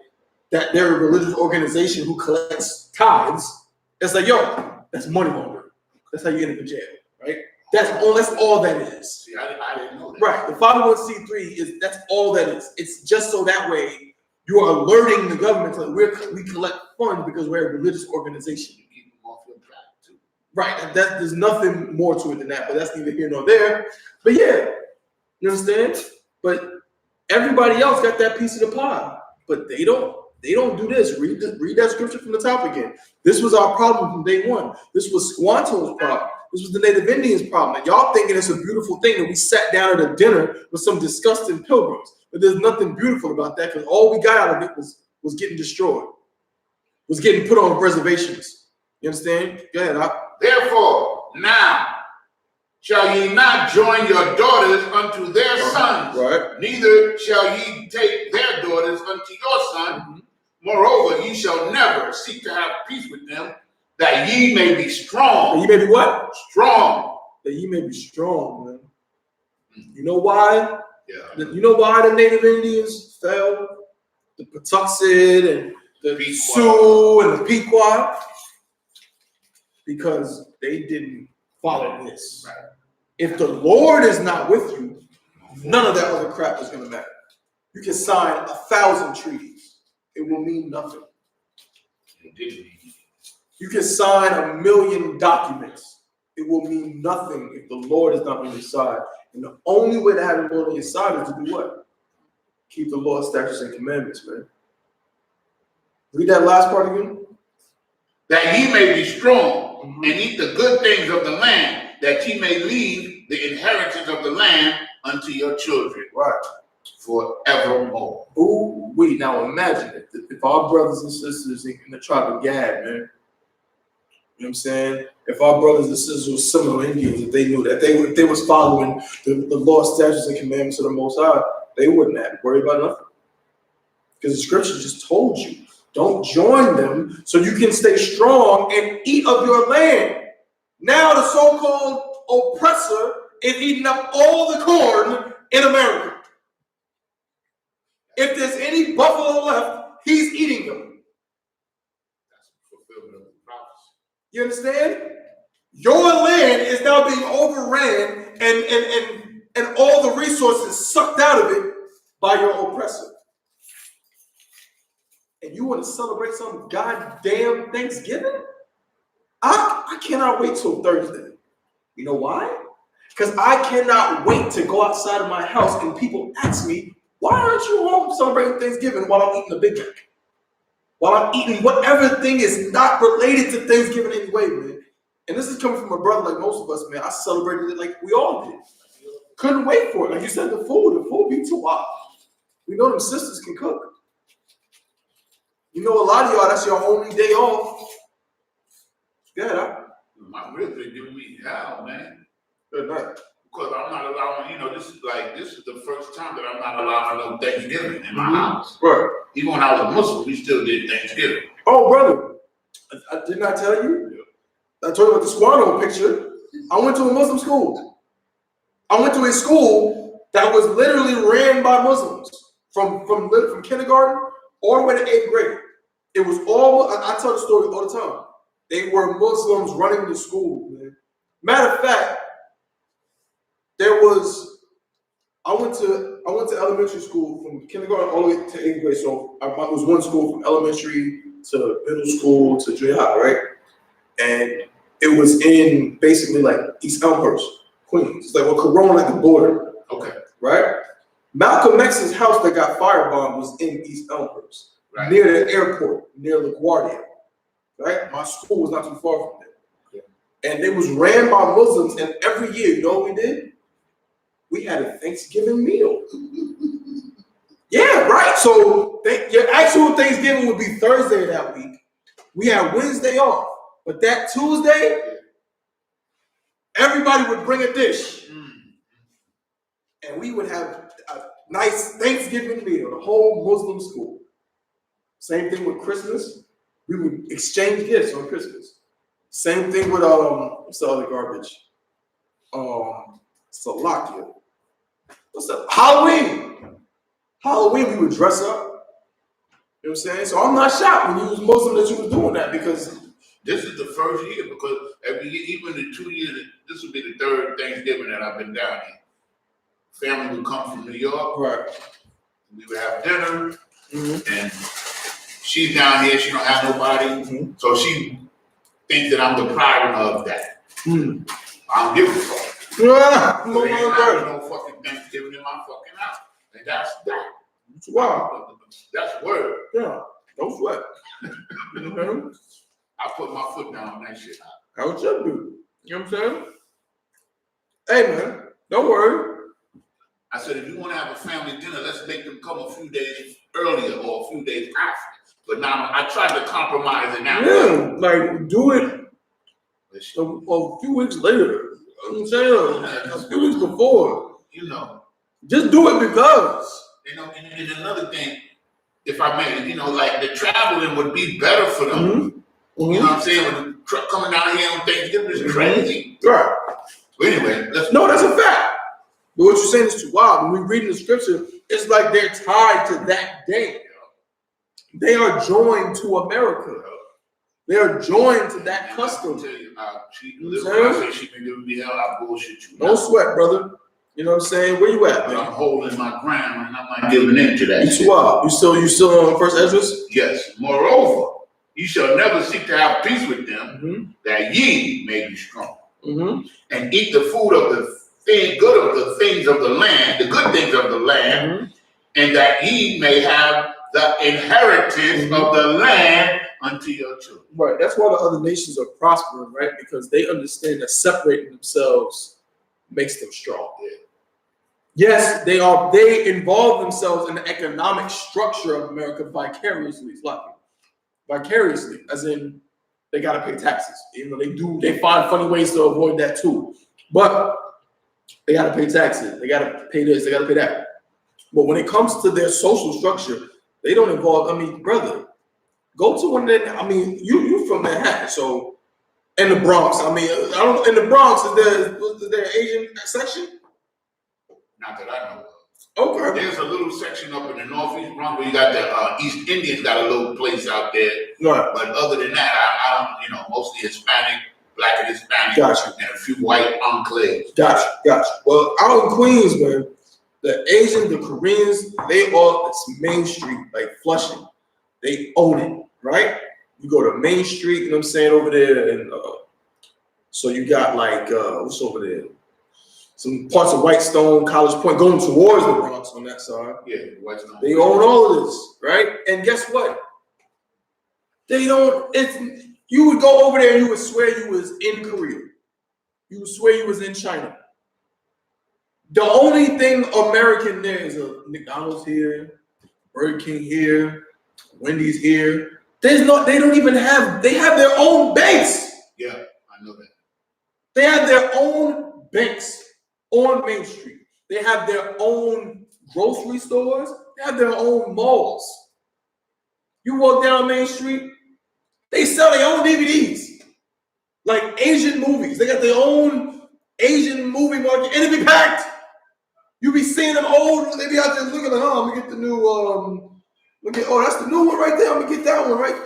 that they're a religious organization who collects tithes, it's like, yo, that's money laundering. That's how you end up in jail, right? That's all that is. See, I didn't know that. Right. The 501c3 that's all that is. It's just so that way you are alerting the government that we collect funds because we're a religious organization. You keep them off your track too. Right. There's nothing more to it than that, but that's neither here nor there. But yeah, you understand? But everybody else got that piece of the pie, but they don't do this. Read that scripture from the top again. This was our problem from day one. This was Squanto's problem. This was the Native Indians' problem. And y'all thinking it's a beautiful thing that we sat down at a dinner with some disgusting pilgrims. But there's nothing beautiful about that because all we got out of it was getting destroyed, was getting put on reservations. You understand? Go ahead. Therefore, now shall ye not join your daughters unto their sons, right? Neither shall ye take their daughters unto your son. Moreover, ye shall never seek to have peace with them, that ye may be strong. That ye may be what? Strong. That ye may be strong, man. You know why? Yeah. You know why the Native Indians fell? The Patuxent and the Sioux and the Pequot? Because they didn't follow this. Right. If the Lord is not with you, none of that other crap is going to matter. You can sign 1,000 treaties. It will mean nothing. You can sign 1,000,000 documents. It will mean nothing if the Lord is not on your side. And the only way to have the Lord on your side is to do what? Keep the law, statutes, and commandments, man. Read that last part again. That ye may be strong and eat the good things of the land, that ye may leave the inheritance of the land unto your children. Right. Forevermore. Ooh, wait, now imagine if our brothers and sisters in the tribe of Gad, man, you know what I'm saying? If our brothers and sisters were similar Indians, if they knew that if they was following the law, statutes, and commandments of the Most High, they wouldn't have to worry about nothing. Because the scripture just told you, don't join them so you can stay strong and eat of your land. Now the so-called oppressor is eating up all the corn in America. If there's any buffalo left, he's eating them. That's fulfillment of the prophecy. You understand? Your land is now being overran and all the resources sucked out of it by your oppressor. And you want to celebrate some goddamn Thanksgiving? I cannot wait till Thursday. You know why? Because I cannot wait to go outside of my house and people ask me, why aren't you home celebrating Thanksgiving while I'm eating a Big Mac? While I'm eating whatever thing is not related to Thanksgiving anyway, man. And this is coming from a brother like most of us, man. I celebrated it like we all did. Couldn't wait for it. Like you said, the food be too wild. We know them sisters can cook. You know, a lot of y'all, that's your only day off. Yeah. My ribs are giving me hell, man. Good night. Because I'm not allowing, this is the first time that I'm not allowing no Thanksgiving in my house. Right. Even when I was a Muslim, we still did Thanksgiving. Oh, brother. I did not tell you? Yeah. I told you about the Squano picture. I went to a Muslim school. I went to a school that was literally ran by Muslims from kindergarten all the way to 8th grade. It was all, I tell the story all the time. They were Muslims running the school, man. Matter of fact, I went to elementary school from kindergarten all the way to 8th grade. So it was one school from elementary to middle school to junior high, right? And it was in basically like East Elmhurst, Queens. It's like Corona at the border. Okay. Right? Malcolm X's house that got firebombed was in East Elmhurst, right, near the airport, near LaGuardia. Right? My school was not too far from there. Okay. And it was ran by Muslims, and every year, you know what we did? We had a Thanksgiving meal. Yeah, right. So your actual Thanksgiving would be Thursday that week. We had Wednesday off. But that Tuesday, everybody would bring a dish. And we would have a nice Thanksgiving meal, the whole Muslim school. Same thing with Christmas. We would exchange gifts on Christmas. Same thing with what's the other garbage? Salakia. What's up? Halloween. Halloween, we would dress up. You know what I'm saying? So I'm not shocked when you was Muslim that you was doing that, because this is the first year, because every year, even the 2 years, this will be the third Thanksgiving that I've been down here. Family would come from New York. Right. We would have dinner, and she's down here. She don't have nobody, so she thinks that I'm depriving her of that. I don't give a fuck. Yeah, so no fucking Thanksgiving in my fucking house, and that's that. Wow. That's word. Yeah. Don't sweat. I put my foot down on that shit. How it should be. You know what I'm saying? Hey man, don't worry. I said, if you want to have a family dinner, let's make them come a few days earlier or a few days after. But now I tried to compromise it now. Yeah, like do it a few weeks later. You know what I'm saying? A few weeks before. You know. Just do it because. You know, and another thing, if I may, like the traveling would be better for them. You know what I'm saying? When the truck coming down here on Thanksgiving is crazy. Right. But anyway, no, that's a fact. But what you're saying is too wild. When we read in the scripture, it's like they're tied to that day. They are joined to America. They are joined to that custom. She been giving me hell. I bullshit you. Don't sweat, brother. You know what I'm saying? Where you at, man? I'm holding my ground and I'm not giving in to that. You wild. You still on First Esdras? Yes. Moreover, you shall never seek to have peace with them, that ye may be strong, and eat the food of the good of the things of the land, the good things of the land, and that ye may have the inheritance of the land unto your children. Right. That's why the other nations are prospering, right? Because they understand that separating themselves makes them strong. Yes, they involve themselves in the economic structure of America vicariously. Vicariously, as in they gotta pay taxes. They find funny ways to avoid that too. But they gotta pay taxes, they gotta pay this, they gotta pay that. But when it comes to their social structure, they don't involve, brother, go to one of them. You from Manhattan, so in the Bronx. In the Bronx, is there an Asian section? Not that I know of. Okay. There's a little section up in the northeast Bronx where you got the East Indians got a little place out there. Right. But other than that, I don't, mostly Hispanic, black and Hispanic, gotcha, and a few white enclaves. Gotcha. Well, out in Queens, man, the Asians, the Koreans, it's Main Street, like Flushing. They own it, right? You go to Main Street, you know what I'm saying, over there, and so you got like what's over there? Some parts of Whitestone, College Point, going towards the Bronx on that side. Yeah, Whitestone. They own all of this, right? And guess what? They don't. You would go over there and you would swear you was in Korea. You would swear you was in China. The only thing American there is a McDonald's here, Burger King here, Wendy's here. They don't even have, they have their own banks. Yeah, I know that. They have their own banks on Main Street. They have their own grocery stores. They have their own malls. You walk down Main Street, they sell their own DVDs. Like Asian movies. They got their own Asian movie market, and it be packed. You be seeing them old, they be out there looking like, oh, I'm gonna get the new, oh, that's the new one right there. I'm gonna get that one, right?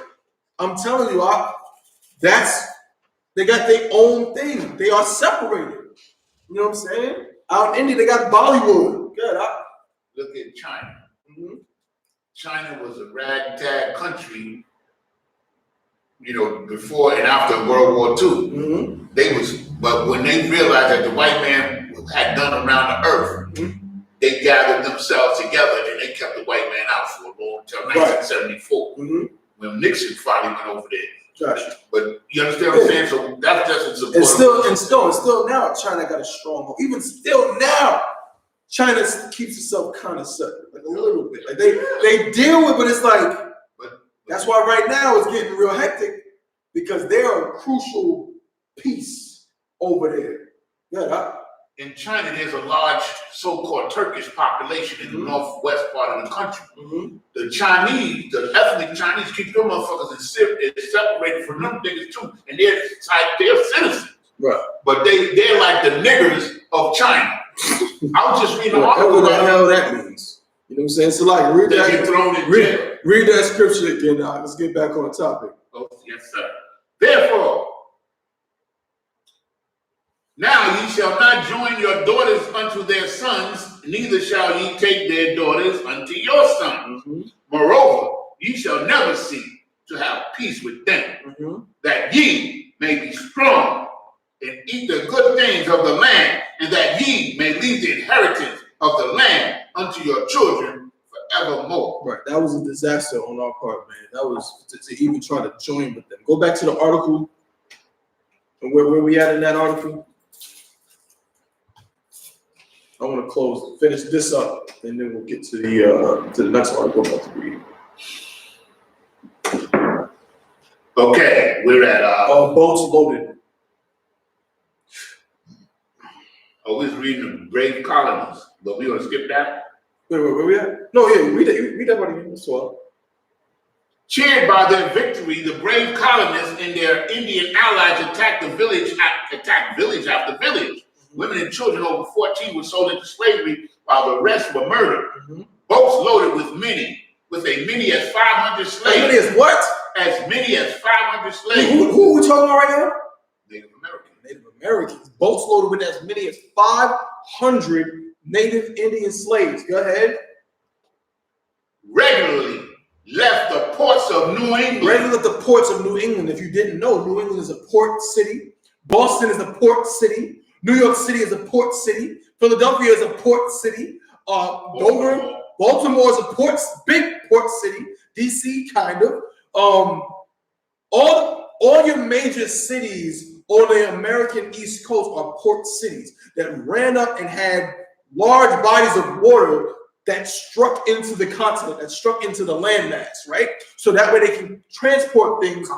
I'm telling you, they got their own thing. They are separated. You know what I'm saying? Out in India, they got Bollywood. Good. Look at China. Mm-hmm. China was a ragtag country, you know, before and after World War II. Mm-hmm. But when they realized that the white man had done around the earth, they gathered themselves together and they kept the white man out for a long time, until 1974, when Nixon finally went over there. Gotcha. But you understand what I'm saying? So that's just as important. And still now, China got a stronghold. Even still now, China keeps itself kind of separate, like a little bit. Like they deal with, but it's like, that's why right now it's getting real hectic, because they're a crucial piece over there. Yeah. In China, there's a large so-called Turkish population in the northwest part of the country. The Chinese, the ethnic Chinese, keep them motherfuckers separated from them niggas too, and they're citizens. Right. But they're like the niggers of China. I was just reading an article. What the hell that means? You know what I'm saying? So like, read that scripture again. Now let's get back on topic. Oh yes, sir. Therefore, now ye shall not join your daughters unto their sons, neither shall ye take their daughters unto your sons. Moreover, ye shall never seek to have peace with them, that ye may be strong and eat the good things of the land, and that ye may leave the inheritance of the land unto your children forevermore. Right, that was a disaster on our part, man. That was to even try to join with them. Go back to the article, and where we at in that article. I want to finish this up, and then we'll get to the next article I'm about to read. Okay, we're at boats loaded. I was reading the brave colonies, but we're gonna skip that. Wait, where we at? No, yeah, read that one again. That's all. Cheered by their victory, the brave colonists and their Indian allies attacked village after village. Women and children over 14 were sold into slavery, while the rest were murdered. Boats loaded with as many as 500 slaves. As many as what? As many as 500 slaves. Who are we talking about right now? Native Americans. Native Americans. Boats loaded with as many as 500 Native Indian slaves. Go ahead. Regularly left the ports of New England. Regularly left the ports of New England. If you didn't know, New England is a port city. Boston is a port city. New York City is a port city. Philadelphia is a port city. Baltimore is a big port city. DC, kind of. All your major cities on the American East Coast are port cities that ran up and had large bodies of water that struck into the continent, that struck into the landmass, right? So that way they can transport things,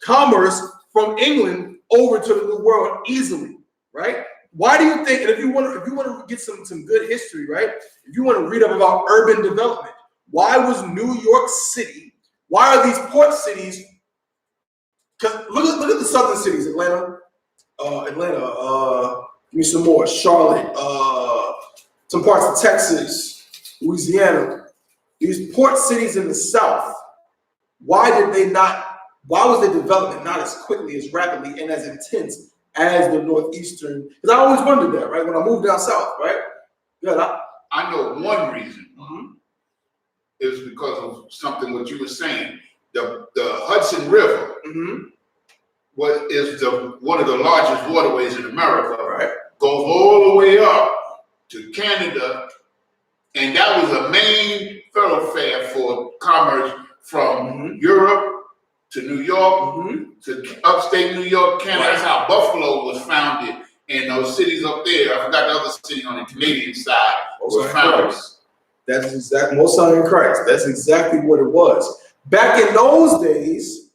commerce from England over to the New World easily, right? Why do you think, and if you want to get some good history, right? If you want to read up about urban development, why was New York City, why are these port cities, because look at the southern cities, Atlanta, give me some more, Charlotte, some parts of Texas, Louisiana, these port cities in the South, why was their development not as quickly, as rapidly, and as intense as the Northeastern? Because I always wondered that, right? When I moved down south, right? Yeah, I know one reason is because of something what you were saying. The Hudson River is one of the largest waterways in America, right? Goes all the way up to Canada, and that was a main thoroughfare for commerce from Europe to New York to upstate New York, Canada. That's how Buffalo was founded, and those cities up there. I forgot the other city on the Canadian side was founded. That's exactly most sign in Christ. That's exactly what it was. Back in those days,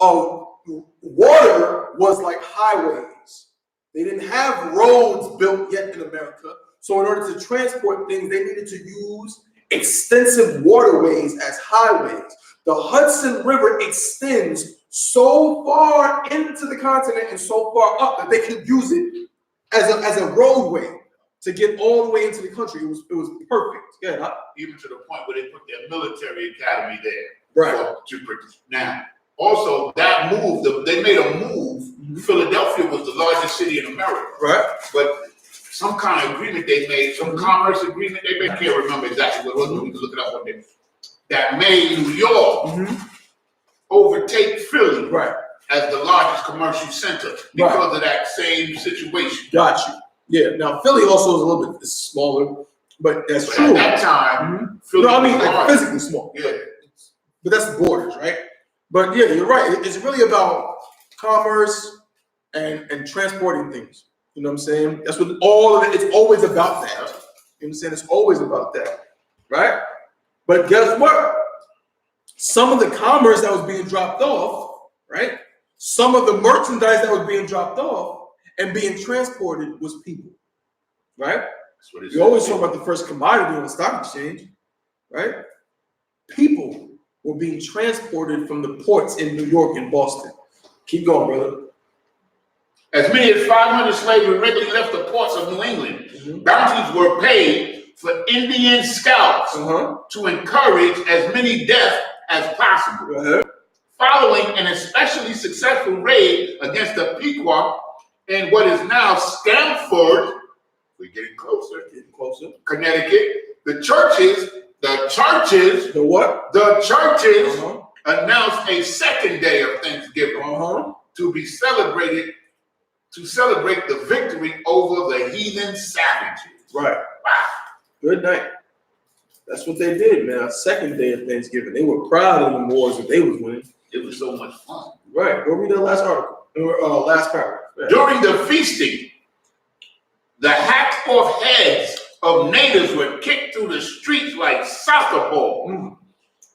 water was like highways. They didn't have roads built yet in America. So in order to transport things, they needed to use extensive waterways as highways. The Hudson River extends so far into the continent and so far up that they could use it as a roadway to get all the way into the country. It was perfect. Yeah. Even to the point where they put their military academy there. Right. Now, also that move, they made a move. Mm-hmm. Philadelphia was the largest city in America. Right. But some kind of agreement they made, some commerce agreement they made. I can't remember exactly what it was. We can look it up one day. That made New York overtake Philly as the largest commercial center because of that same situation. Got you. Yeah. Now Philly also is a little bit smaller, but that's true. At that time, Philly like physically small. Yeah. But that's the borders, right? But yeah, you're right. It's really about commerce and transporting things. You know what I'm saying? That's what all of it. It's always about that. You know what I'm saying? It's always about that, right? But guess what? Some of the commerce that was being dropped off, right? Some of the merchandise that was being dropped off and being transported was people, right? We always talk about the first commodity on the stock exchange, right? People were being transported from the ports in New York and Boston. Keep going, brother. As many as 500 slaves regularly left the ports of New England. Bounties were paid for Indian scalps to encourage as many deaths as possible. Following an especially successful raid against the Pequot in what is now Stamford, we're getting closer, Connecticut, the churches announced a second day of Thanksgiving to be celebrated to celebrate the victory over the heathen savages. Right. Wow. Good night. That's what they did, man. A second day of Thanksgiving. They were proud of the wars that they was winning. It was so much fun. Right. Go read that last article. Last paragraph. Yeah. During the feasting, the hacked off heads of natives were kicked through the streets like soccer balls.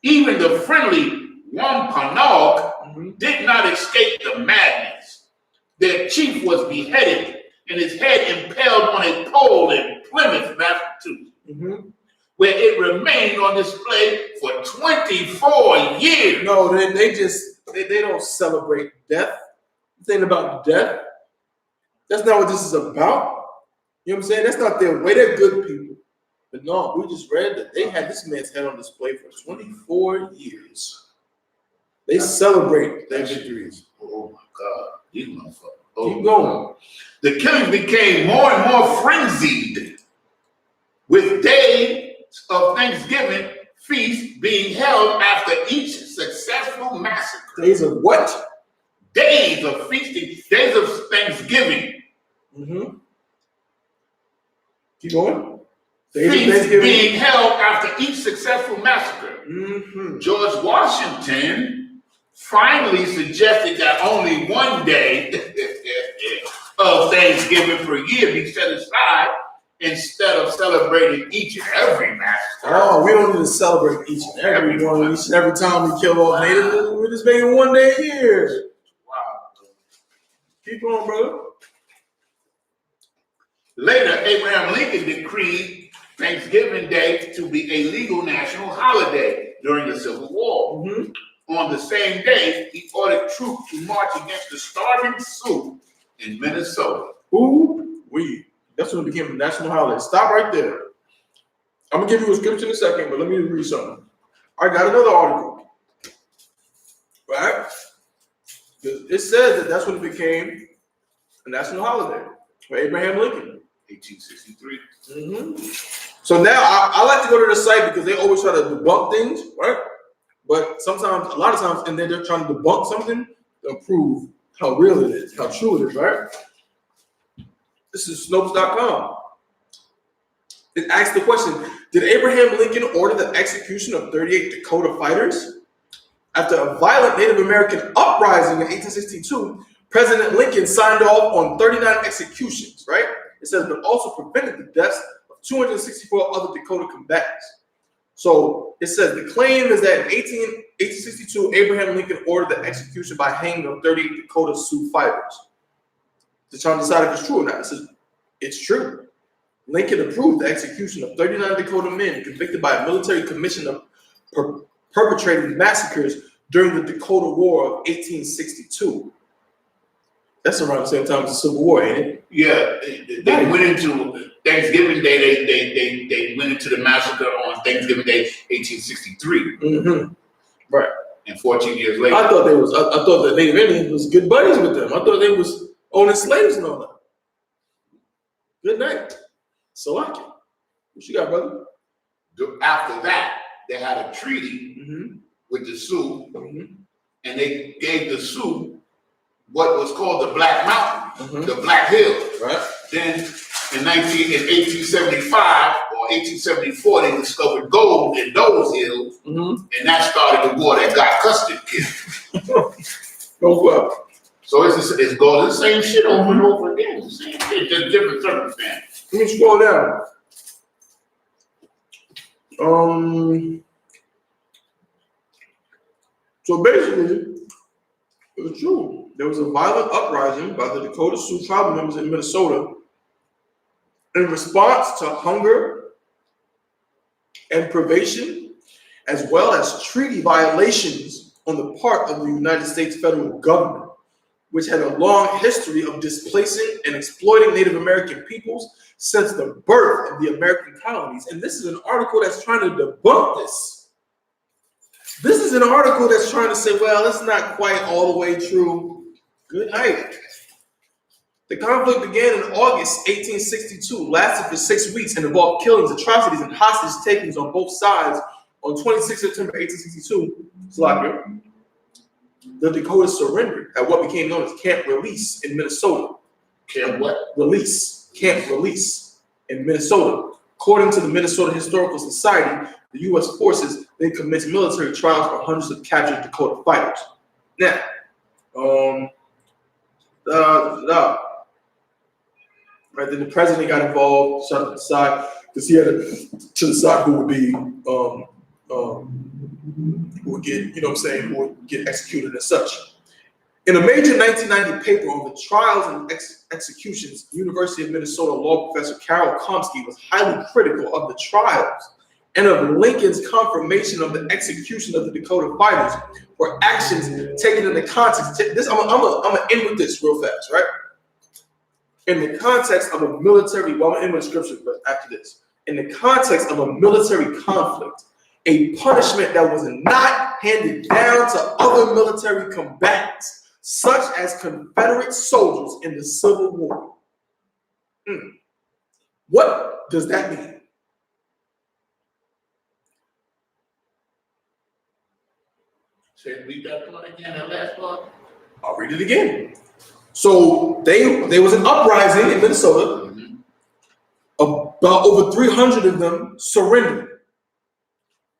Even the friendly Wampanoag did not escape the madness. Their chief was beheaded and his head impaled on a pole in Plymouth, Massachusetts, where it remained on display for 24 years. No, they don't celebrate death. This ain't about death. That's not what this is about. You know what I'm saying? That's not their way. They're good people. But no, we just read that they had this man's head on display for 24 years. They celebrate their victories. Oh my God. These motherfuckers. Keep going. The killings became more and more frenzied, with days of Thanksgiving feast being held after each successful massacre. Days of what? Days of feasting, days of Thanksgiving. Keep going. Feast being held after each successful massacre. George Washington finally suggested that only one day of Thanksgiving per year be set aside instead of celebrating each and every massacre. Oh, we don't need to celebrate each and every one. Each and every time we kill all natives, we're just making one day a year. Wow. Keep going, brother. Later, Abraham Lincoln decreed Thanksgiving Day to be a legal national holiday during the Civil War. On the same day, he ordered troops to march against the starving Sioux in Minnesota. That's when it became a national holiday. Stop right there. I'm gonna give you a scripture in a second, but let me read something. I got another article. Right? It says that's when it became a national holiday for Abraham Lincoln. 1863. So now I like to go to the site because they always try to debunk things, right? But sometimes, a lot of times, and then they're trying to debunk something to prove how real it is, how true it is, right? This is Snopes.com. It asks the question, did Abraham Lincoln order the execution of 38 Dakota fighters? After a violent Native American uprising in 1862, President Lincoln signed off on 39 executions, right? It says, but also prevented the deaths of 264 other Dakota combatants. So it says the claim is that in 1862, Abraham Lincoln ordered the execution by hanging of 38 Dakota Sioux fighters. They're trying to decide if it's true or not. It says it's true. Lincoln approved the execution of 39 Dakota men convicted by a military commission of perpetrating massacres during the Dakota War of 1862. That's around the same time as the Civil War, ain't it? Yeah, they went into Thanksgiving Day. They went into the massacre on Thanksgiving Day, 1863. Mm-hmm. Right. And 14 years later, I thought the Native Indians was good buddies with them. I thought they was owning slaves and all that. Good night. Salaki. What you got, brother? after that, they had a treaty with the Sioux, and they gave the Sioux what was called the Black Mountain, the Black Hills. Right. Then in 1875 or 1874, they discovered gold in those hills, and that started the war that got Custard killed. Oh, well. So it's going the same shit over and over again. The same shit, just different circumstances. Let me scroll down. So basically, it was true. There was a violent uprising by the Dakota Sioux tribal members in Minnesota in response to hunger and privation, as well as treaty violations on the part of the United States federal government, which had a long history of displacing and exploiting Native American peoples since the birth of the American colonies. And this is an article that's trying to debunk this. This is an article that's trying to say, well, it's not quite all the way true. Good night. The conflict began in August 1862, lasted for 6 weeks, and involved killings, atrocities, and hostage takings on both sides. On 26 September 1862, the Dakotas surrendered at what became known as Camp Release in Minnesota. Camp what? Release. Camp Release in Minnesota. According to the Minnesota Historical Society, the U.S. forces then commenced military trials for hundreds of captured Dakota fighters. Now, right, then the president got involved, shot to the side, because he had to decide who would be, who would get, you know what I'm saying, who would get executed and such. In a major 1990 paper on the trials and executions, University of Minnesota law professor Carol Komsky was highly critical of the trials and of Lincoln's confirmation of the execution of the Dakota fighters for actions taken in the context. This I'm gonna end with this real fast, right? In the context of a military, well, I'm gonna end with scripture, but after this, in the context of a military conflict, a punishment that was not handed down to other military combatants, such as Confederate soldiers in the Civil War. What does that mean? Say, read that part again, that last part. I'll read it again. So there was an uprising in Minnesota. About over 300 of them surrendered.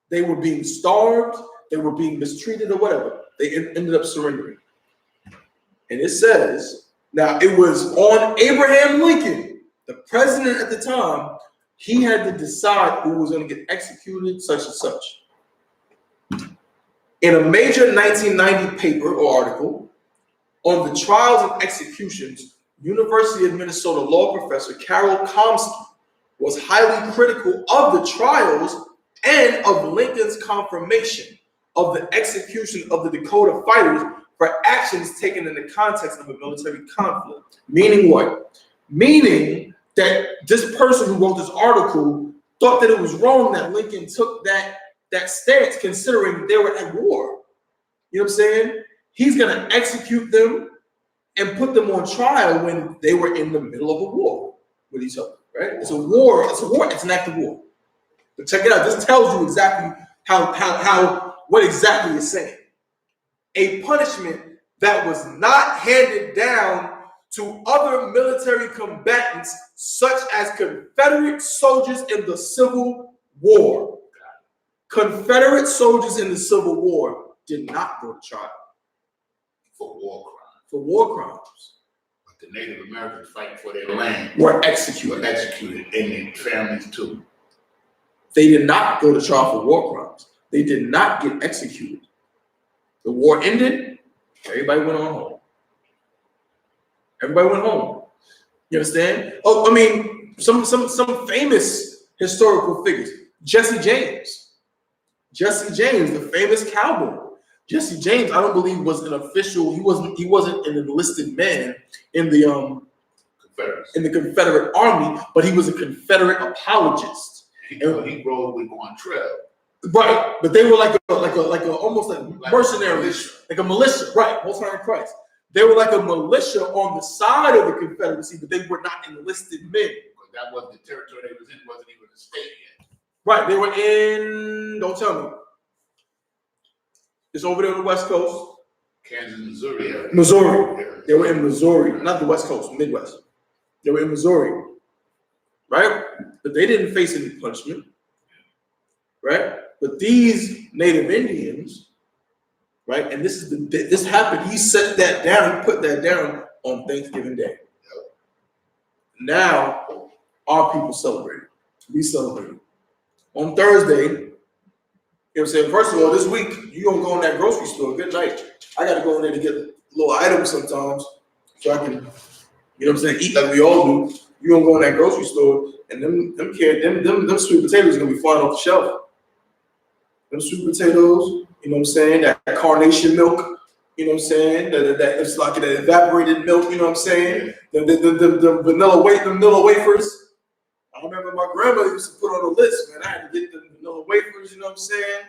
They were being starved, they were being mistreated or whatever. They ended up surrendering. And it says, now it was on Abraham Lincoln, the president at the time, he had to decide who was going to get executed, such and such. In a major 1990 paper or article on the trials and executions, University of Minnesota law professor Carol Komsky was highly critical of the trials and of Lincoln's confirmation of the execution of the Dakota fighters for actions taken in the context of a military conflict. Meaning what? Meaning that this person who wrote this article thought that it was wrong that Lincoln took that stance, considering they were at war. You know what I'm saying? He's gonna execute them and put them on trial when they were in the middle of a war with each other, right? It's a war, it's an act of war. But check it out, this tells you exactly what exactly it's saying. A punishment that was not handed down to other military combatants, such as Confederate soldiers in the Civil War. Confederate soldiers in the Civil War. did not go to trial For war crimes. for war crimes. But the Native Americans fighting for their land Were executed. were executed, and their families too. They did not go to trial for war crimes. They did not get executed. The war ended. Everybody went on home. Everybody went home. You understand? Oh, I mean, some famous historical figures. Jesse James. Jesse James, the famous cowboy. Jesse James, I don't believe was an official. He wasn't an enlisted man in the Confederate Army, but he was a Confederate apologist. He rode with Quantrell. Right, but they were like a almost like mercenary, like a militia. Right, Most High in Christ. They were like a militia on the side of the Confederacy, but they were not enlisted men. Because that wasn't the territory they was in. Wasn't even a state yet. Right, they were in. Don't tell me. It's over there on the West Coast. Kansas, Missouri area. Missouri. They were in Missouri, not the West Coast, Midwest. They were in Missouri, right? But they didn't face any punishment, right? But these Native Indians, right? And this happened. He set that down. He put that down on Thanksgiving Day. Now our people celebrate. We celebrate on Thursday. You know what I'm saying? First of all, this week you're gonna go in that grocery store. Good night. I gotta go in there to get little items sometimes, so I can, you know what I'm saying, eat like we all do. You're gonna go in that grocery store, and them sweet potatoes are gonna be flying off the shelf. Them sweet potatoes, you know what I'm saying? That carnation milk, you know what I'm saying? That it's like that evaporated milk, you know what I'm saying? The vanilla wafers. I remember my grandmother used to put on the list, man. I had to get the vanilla wafers, you know what I'm saying?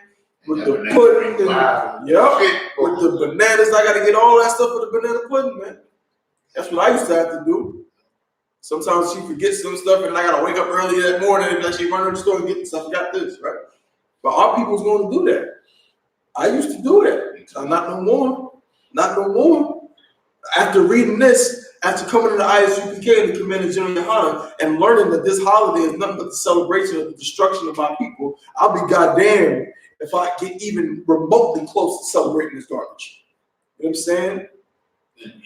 With the pudding, with the bananas. I got to get all that stuff for the banana pudding, man. That's what I used to have to do. Sometimes she forgets some stuff, and I got to wake up early that morning and actually run to the store and get the stuff. I got this, right? But our people's going to do that. I used to do that. Not no more. Not no more. After reading this, after coming to the I.S.U.P.K. and the Commander General Yohana and learning that this holiday is nothing but the celebration of the destruction of my people, I'll be goddamn if I get even remotely close to celebrating this garbage. You know what I'm saying? I'm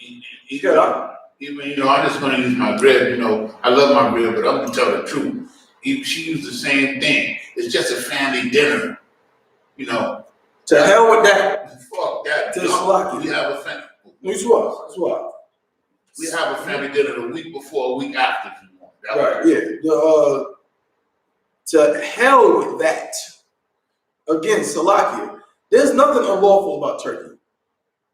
just going to use my rib. I love my rib, but I'm going to tell the truth. She used the same thing. It's just a family dinner. To hell with that. Fuck that. We have a family. We have a family dinner the week before, a week after. If you want. Right, yeah. To hell with that. Again, Salakia. There's nothing unlawful about turkey.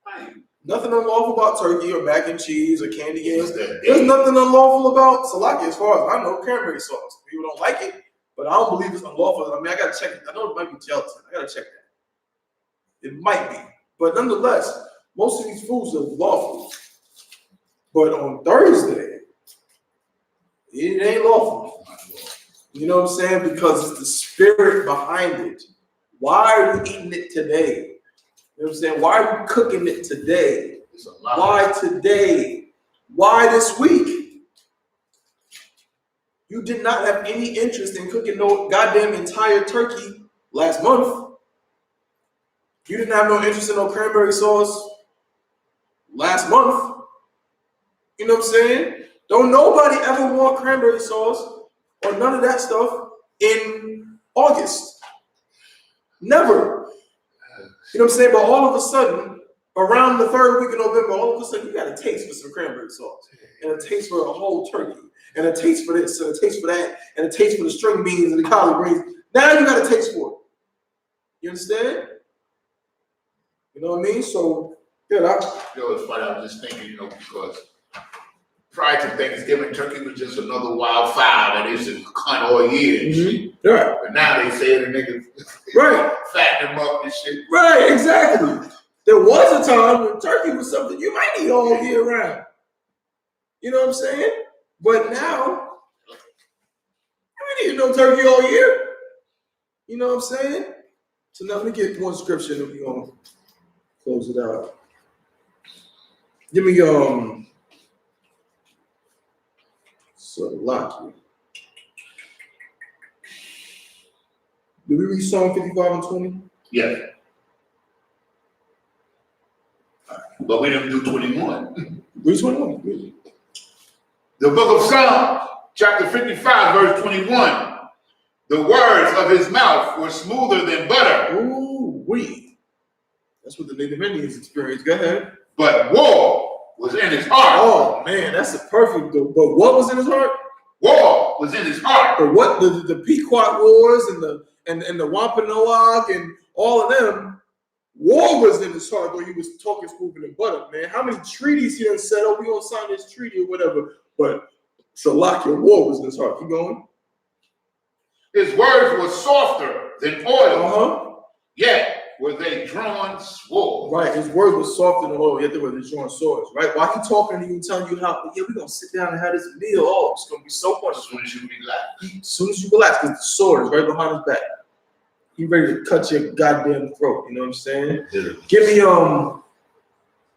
Right. Nothing unlawful about turkey or mac and cheese or candy yams. There's nothing unlawful about Salakia as far as I know, cranberry sauce. People don't like it, but I don't believe it's unlawful. I mean, I gotta check it. I know it might be gelatin. I gotta check that. It might be. But nonetheless, most of these foods are lawful. But on Thursday, it ain't lawful. You know what I'm saying? Because it's the spirit behind it. Why are we eating it today? You know what I'm saying? Why are we cooking it today? Why today? Why this week? You did not have any interest in cooking no goddamn entire turkey last month. You didn't have no interest in no cranberry sauce last month. You know what I'm saying? Don't nobody ever want cranberry sauce or none of that stuff in August. Never. You know what I'm saying? But all of a sudden, around the third week of November, all of a sudden you got a taste for some cranberry sauce, and a taste for a whole turkey, and a taste for this, and a taste for that, and a taste for the string beans and the collard greens. Now you got a taste for it. You understand? You know what I mean? So, it's funny. I was just thinking, because prior to Thanksgiving, turkey was just another wild fowl that they used to hunt all year and shit. Right. But now they say the niggas fatten them up and shit. Right, exactly. There was a time when turkey was something you might eat all year round. You know what I'm saying? But now, you ain't eating no turkey all year. You know what I'm saying? So now let me get one scripture and we're going to close it out. Give me Salakia. Did we read Psalm 55 and 20? Yeah. But we didn't do 21. Read 21. The book of Psalms, chapter 55, verse 21. The words of his mouth were smoother than butter. Ooh, wee. That's what the Native Indians experienced. Go ahead. But war was in his heart. Oh man, that's a perfect. But what was in his heart? War was in his heart. But what the Pequot Wars and the Wampanoag and all of them, war was in his heart. Though he was talking smoother than butter, man. How many treaties he done said? Oh, we gonna sign this treaty or whatever. But Salakia, war was in his heart. Keep going. His words were softer than oil. Yet were they drawn swords. Right, his words were softer than oil, yet they were drawn swords. Right, while he talking to you and telling you how, yeah, we're gonna sit down and have this meal. Oh, it's gonna be so wonderful. As soon as you relax. As soon as you relax, because the sword is right behind his back. He ready to cut your goddamn throat. You know what I'm saying? Yeah. Give me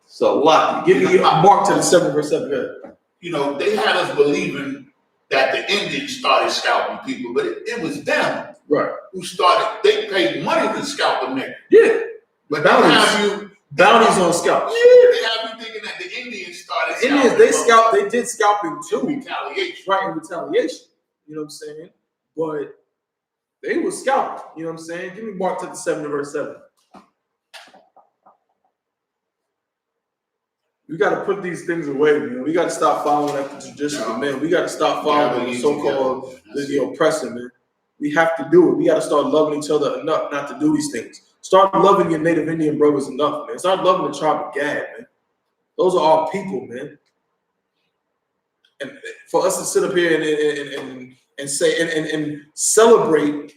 Salakia. Give me Mark to the 7 verse 7. You know, they had us believing that the Indians started scalping people, but it was them. Right. Who started, they paid money to scalp the nigga. Yeah. But they have you bounties on scalps. Yeah, they have you thinking that the Indians started scalping. Indians, they did scalping too. Retaliation. Right, in retaliation. You know what I'm saying? But they were scalped. You know what I'm saying? Give me Mark chapter 7 verse 7. We got to put these things away, man. We got to stop following like the tradition, man. We got to stop following the so-called the oppressor, man. We have to do it. We got to start loving each other enough not to do these things. Start loving your Native Indian brothers enough, man. Start loving the tribe of Gad, man. Those are our people, man. And for us to sit up here and say and celebrate,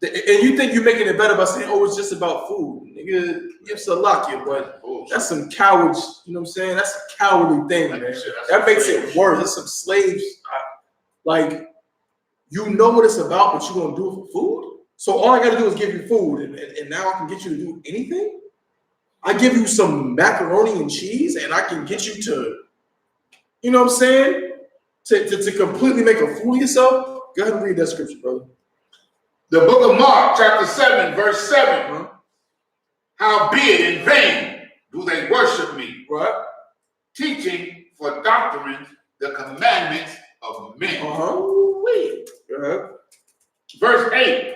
and you think you're making it better by saying, "Oh, it's just about food." Nigga, give Salakia, but that's some cowards. You know what I'm saying? That's a cowardly thing, man. That makes it worse. That's some slaves. Like, you know what it's about, but you're gonna do it for food. So all I gotta do is give you food, and now I can get you to do anything. I give you some macaroni and cheese, and I can get you to, you know what I'm saying, to completely make a fool of yourself. Go ahead and read that scripture, brother. The book of Mark, chapter 7, verse 7. Howbeit in vain do they worship me, right? Teaching for doctrines the commandments of men. Verse 8.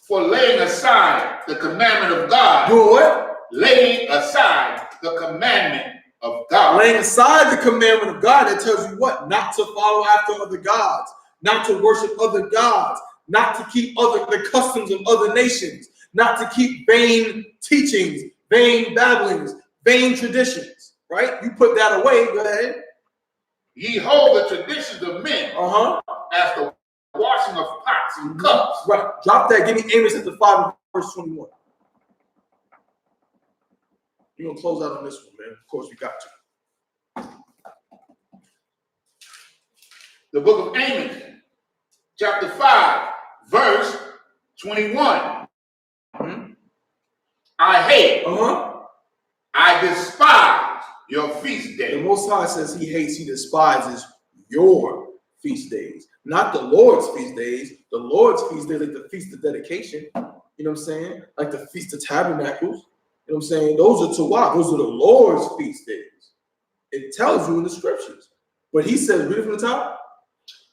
For laying aside the commandment of God. Doing what? Laying aside the commandment of God. Laying aside the commandment of God, that tells you what? Not to follow after other gods, not to worship other gods, not to keep the customs of other nations, not to keep vain teachings, vain babblings, vain traditions, right? You put that away, go ahead. Ye hold the traditions of men as the washing of pots and cups. Right, drop that, give me Amos chapter 5 verse 21. You're gonna close out on this one, man. Of course we got to. The book of Amos, chapter 5, verse 21. I hate, I despise your feast days. The Most High says he hates, he despises your feast days, not the Lord's feast days. The Lord's feast days, like the Feast of Dedication, you know what I'm saying? Like the Feast of Tabernacles, you know what I'm saying? Those are Tawaf, those are the Lord's feast days. It tells you in the scriptures. But he says, read it from the top.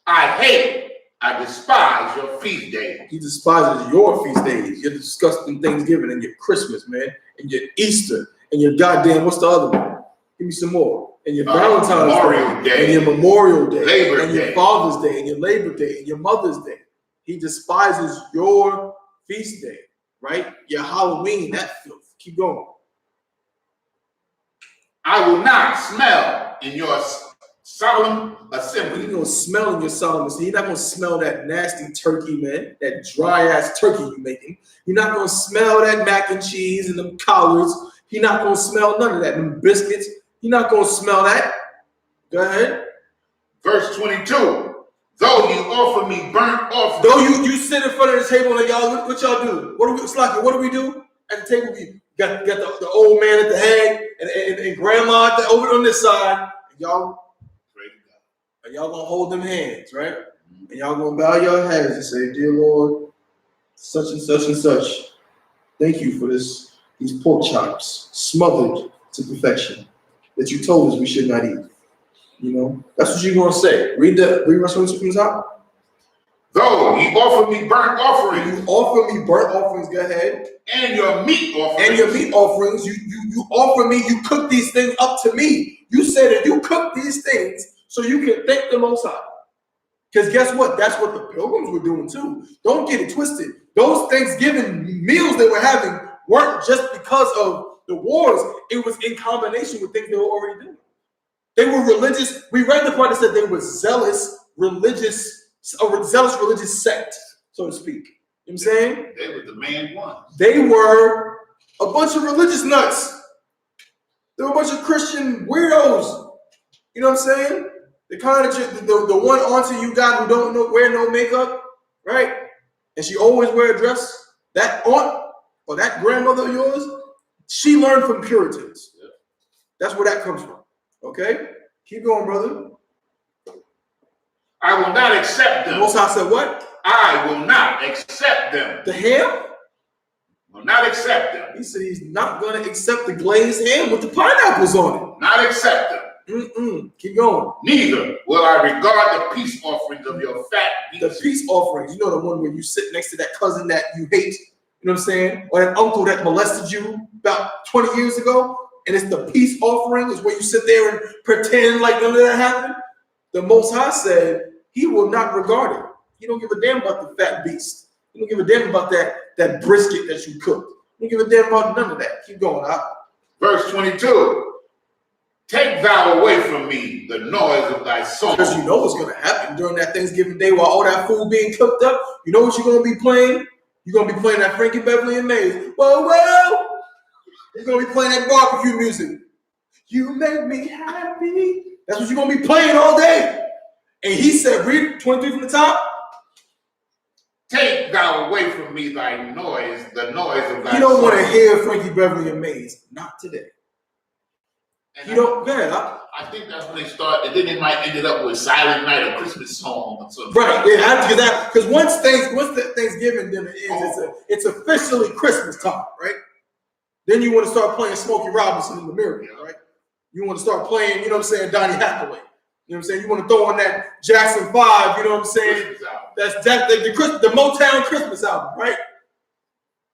I hate, I despise your feast days. He despises your feast days, your disgusting Thanksgiving and your Christmas, man, and your Easter, and your goddamn, what's the other one? Give me some more. And your Valentine's Day, and your Memorial Day, Labor and Day. your Father's Day, and your Labor Day, and your Mother's Day. He despises your feast day, right? Your Halloween, that filth. Keep going. I will not smell in your solemn assembly. You're going to smell in your solemn assembly. You're not going to smell that nasty turkey, man, that dry-ass turkey you're making. You're not going to smell that mac and cheese and them collards. You're not going to smell none of that, them biscuits. You're not going to smell that. Go ahead. Verse 22. Though you offer me burnt offering. Though you sit in front of the table and y'all, what y'all do? What do we do at the table? We got the old man at the head and grandma over on this side. And y'all gonna hold them hands, right? And y'all gonna bow your heads and say, "Dear Lord, such and such and such, thank you for these pork chops smothered to perfection that you told us we should not eat. You know, that's what you're gonna say. Read verse 22 from the top. Though ye offer me burnt offerings, You offer me burnt offerings, go ahead. and your meat offerings, And your meat offerings, you offer me, you cook these things up to me. You said that you cook these things so you can thank the Most High. Because guess what? That's what the pilgrims were doing too. Don't get it twisted. Those Thanksgiving meals they were having weren't just because of the wars. It was in combination with things they were already doing. They were religious. We read the part that said they were zealous religious sect, so to speak. You know what I'm saying? they were the main ones. They were a bunch of religious nuts. They were a bunch of Christian weirdos. You know what I'm saying? The kind of the one auntie you got who don't wear no makeup, right? And she always wear a dress. That aunt or that grandmother of yours, she learned from Puritans. Yeah. That's where that comes from. Okay? Keep going, brother. I will not accept them. Most High said what? I will not accept them. The ham? Will not accept them. He said he's not going to accept the glazed ham with the pineapples on it. Not accept them. Keep going. Neither will I regard the peace offerings of your fat beasts. The peace offerings, you know, the one where you sit next to that cousin that you hate, you know what I'm saying? Or that uncle that molested you about 20 years ago. And it's the peace offering, is where you sit there and pretend like none of that happened. The Most High said he will not regard it. He don't give a damn about the fat beast. He don't give a damn about that brisket that you cooked. He don't give a damn about none of that. Keep going. Verse 22. Take thou away from me the noise of thy song. Because you know what's going to happen during that Thanksgiving day while all that food being cooked up. You know what you're going to be playing? You're going to be playing that Frankie Beverly and Mays. Whoa, whoa. You're going to be playing that barbecue music. You make me happy. That's what you're going to be playing all day. And he said, read 23 from the top. Take thou away from me thy noise, the noise of thy song. You don't want to hear Frankie Beverly and Mays. Not today. And you don't, go ahead. I think that's when they start, and then they might end it up with Silent Night or Christmas Song or something. Right, yeah, because once the Thanksgiving dinner ends, it's officially Christmas time, right? Then you want to start playing Smokey Robinson in the mirror, right? You want to start playing, you know what I'm saying, Donny Hathaway. You know what I'm saying? You want to throw on that Jackson 5, you know what I'm saying? That's the Motown Christmas album, right?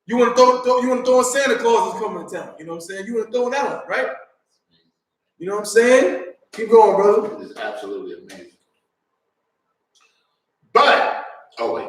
You want to throw on Santa Claus is coming to town. You know what I'm saying? You want to throw that on, right? You know what I'm saying? Keep going, brother. It's absolutely amazing. But, oh wait.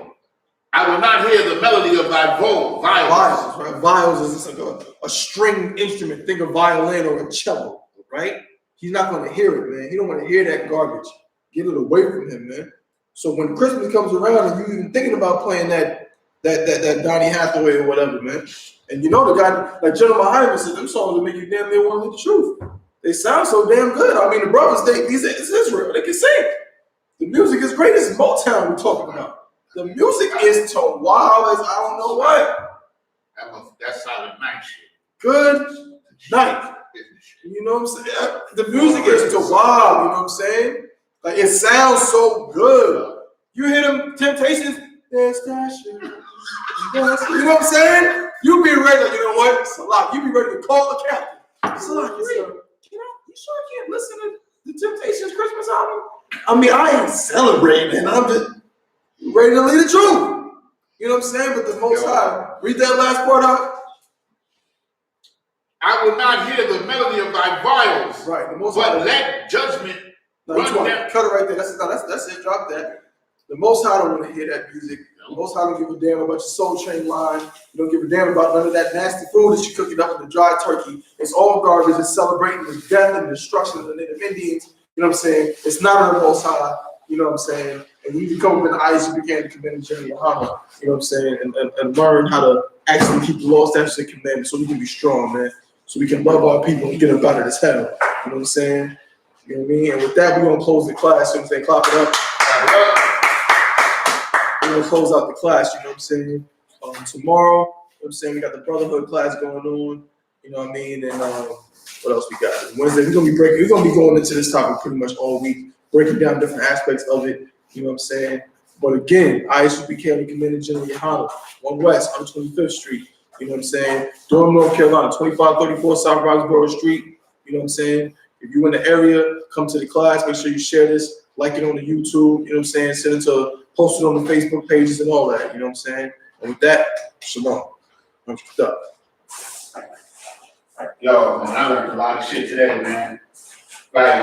I will not hear the melody of thy viols. Viols, right? Viols is like a string instrument. Think of violin or a cello, right? He's not going to hear it, man. He don't want to hear that garbage. Get it away from him, man. So when Christmas comes around and you even thinking about playing that Donny Hathaway or whatever, man, and you know the guy, like General Hyman said, them songs will make you damn near want to hear the truth. They sound so damn good. I mean, the brothers, it's Israel. They can sing. The music is great. It's Motown we're talking about. The music is to wow as I don't know what. That's Silent Night shit. Good night. You know what I'm saying? The music is to wow. You know what I'm saying? Like it sounds so good. You hear them Temptations? There's that shit. You know what I'm saying? You be ready. You know what? Salah. You be ready to call the captain. Salah, you sure I can't listen to the Temptations Christmas album? I mean, I ain't celebrating, and I'm just ready to lead the truth. You know what I'm saying? But the Most High, read that last part out. I will not hear the melody of thy viols. Right. The Most but High, let judgment run down. Cut it right there. That's it. Drop that. The Most High don't want to hear that music. The Most High don't give a damn about your Soul Train line. You don't give a damn about none of that nasty food that you cooking up in the dry turkey. It's all garbage. It's celebrating the death and destruction of the Native Indians. You know what I'm saying? It's not on the Most High. You know what I'm saying? And you become up in the I.S.U.P.K. to commit a journey of Muhammad. You know what I'm saying? And learn how to actually keep the law, statutes, and commandments so we can be strong, man. So we can love our people and get up out of this hell. You know what I'm saying? You know what I mean? And with that, we're going to close the class. You know what I'm saying? Clap it up. We're going to close out the class. You know what I'm saying? Tomorrow, you know what I'm saying? We got the Brotherhood class going on. You know what I mean? And what else we got? Wednesday, we're going to be going into this topic pretty much all week, breaking down different aspects of it. You know what I'm saying? But again, I.S.U.P.K. we committed General Yohana, 1 West, on 25th Street. You know what I'm saying? Durham, North Carolina, 2534 South Roxborough Street. You know what I'm saying? If you're in the area, come to the class. Make sure you share this, like it on the YouTube. You know what I'm saying? Send it to, post it on the Facebook pages and all that. You know what I'm saying? And with that, shalom. I'm stuck. Yo, man, I learned a lot of shit today, man. Like,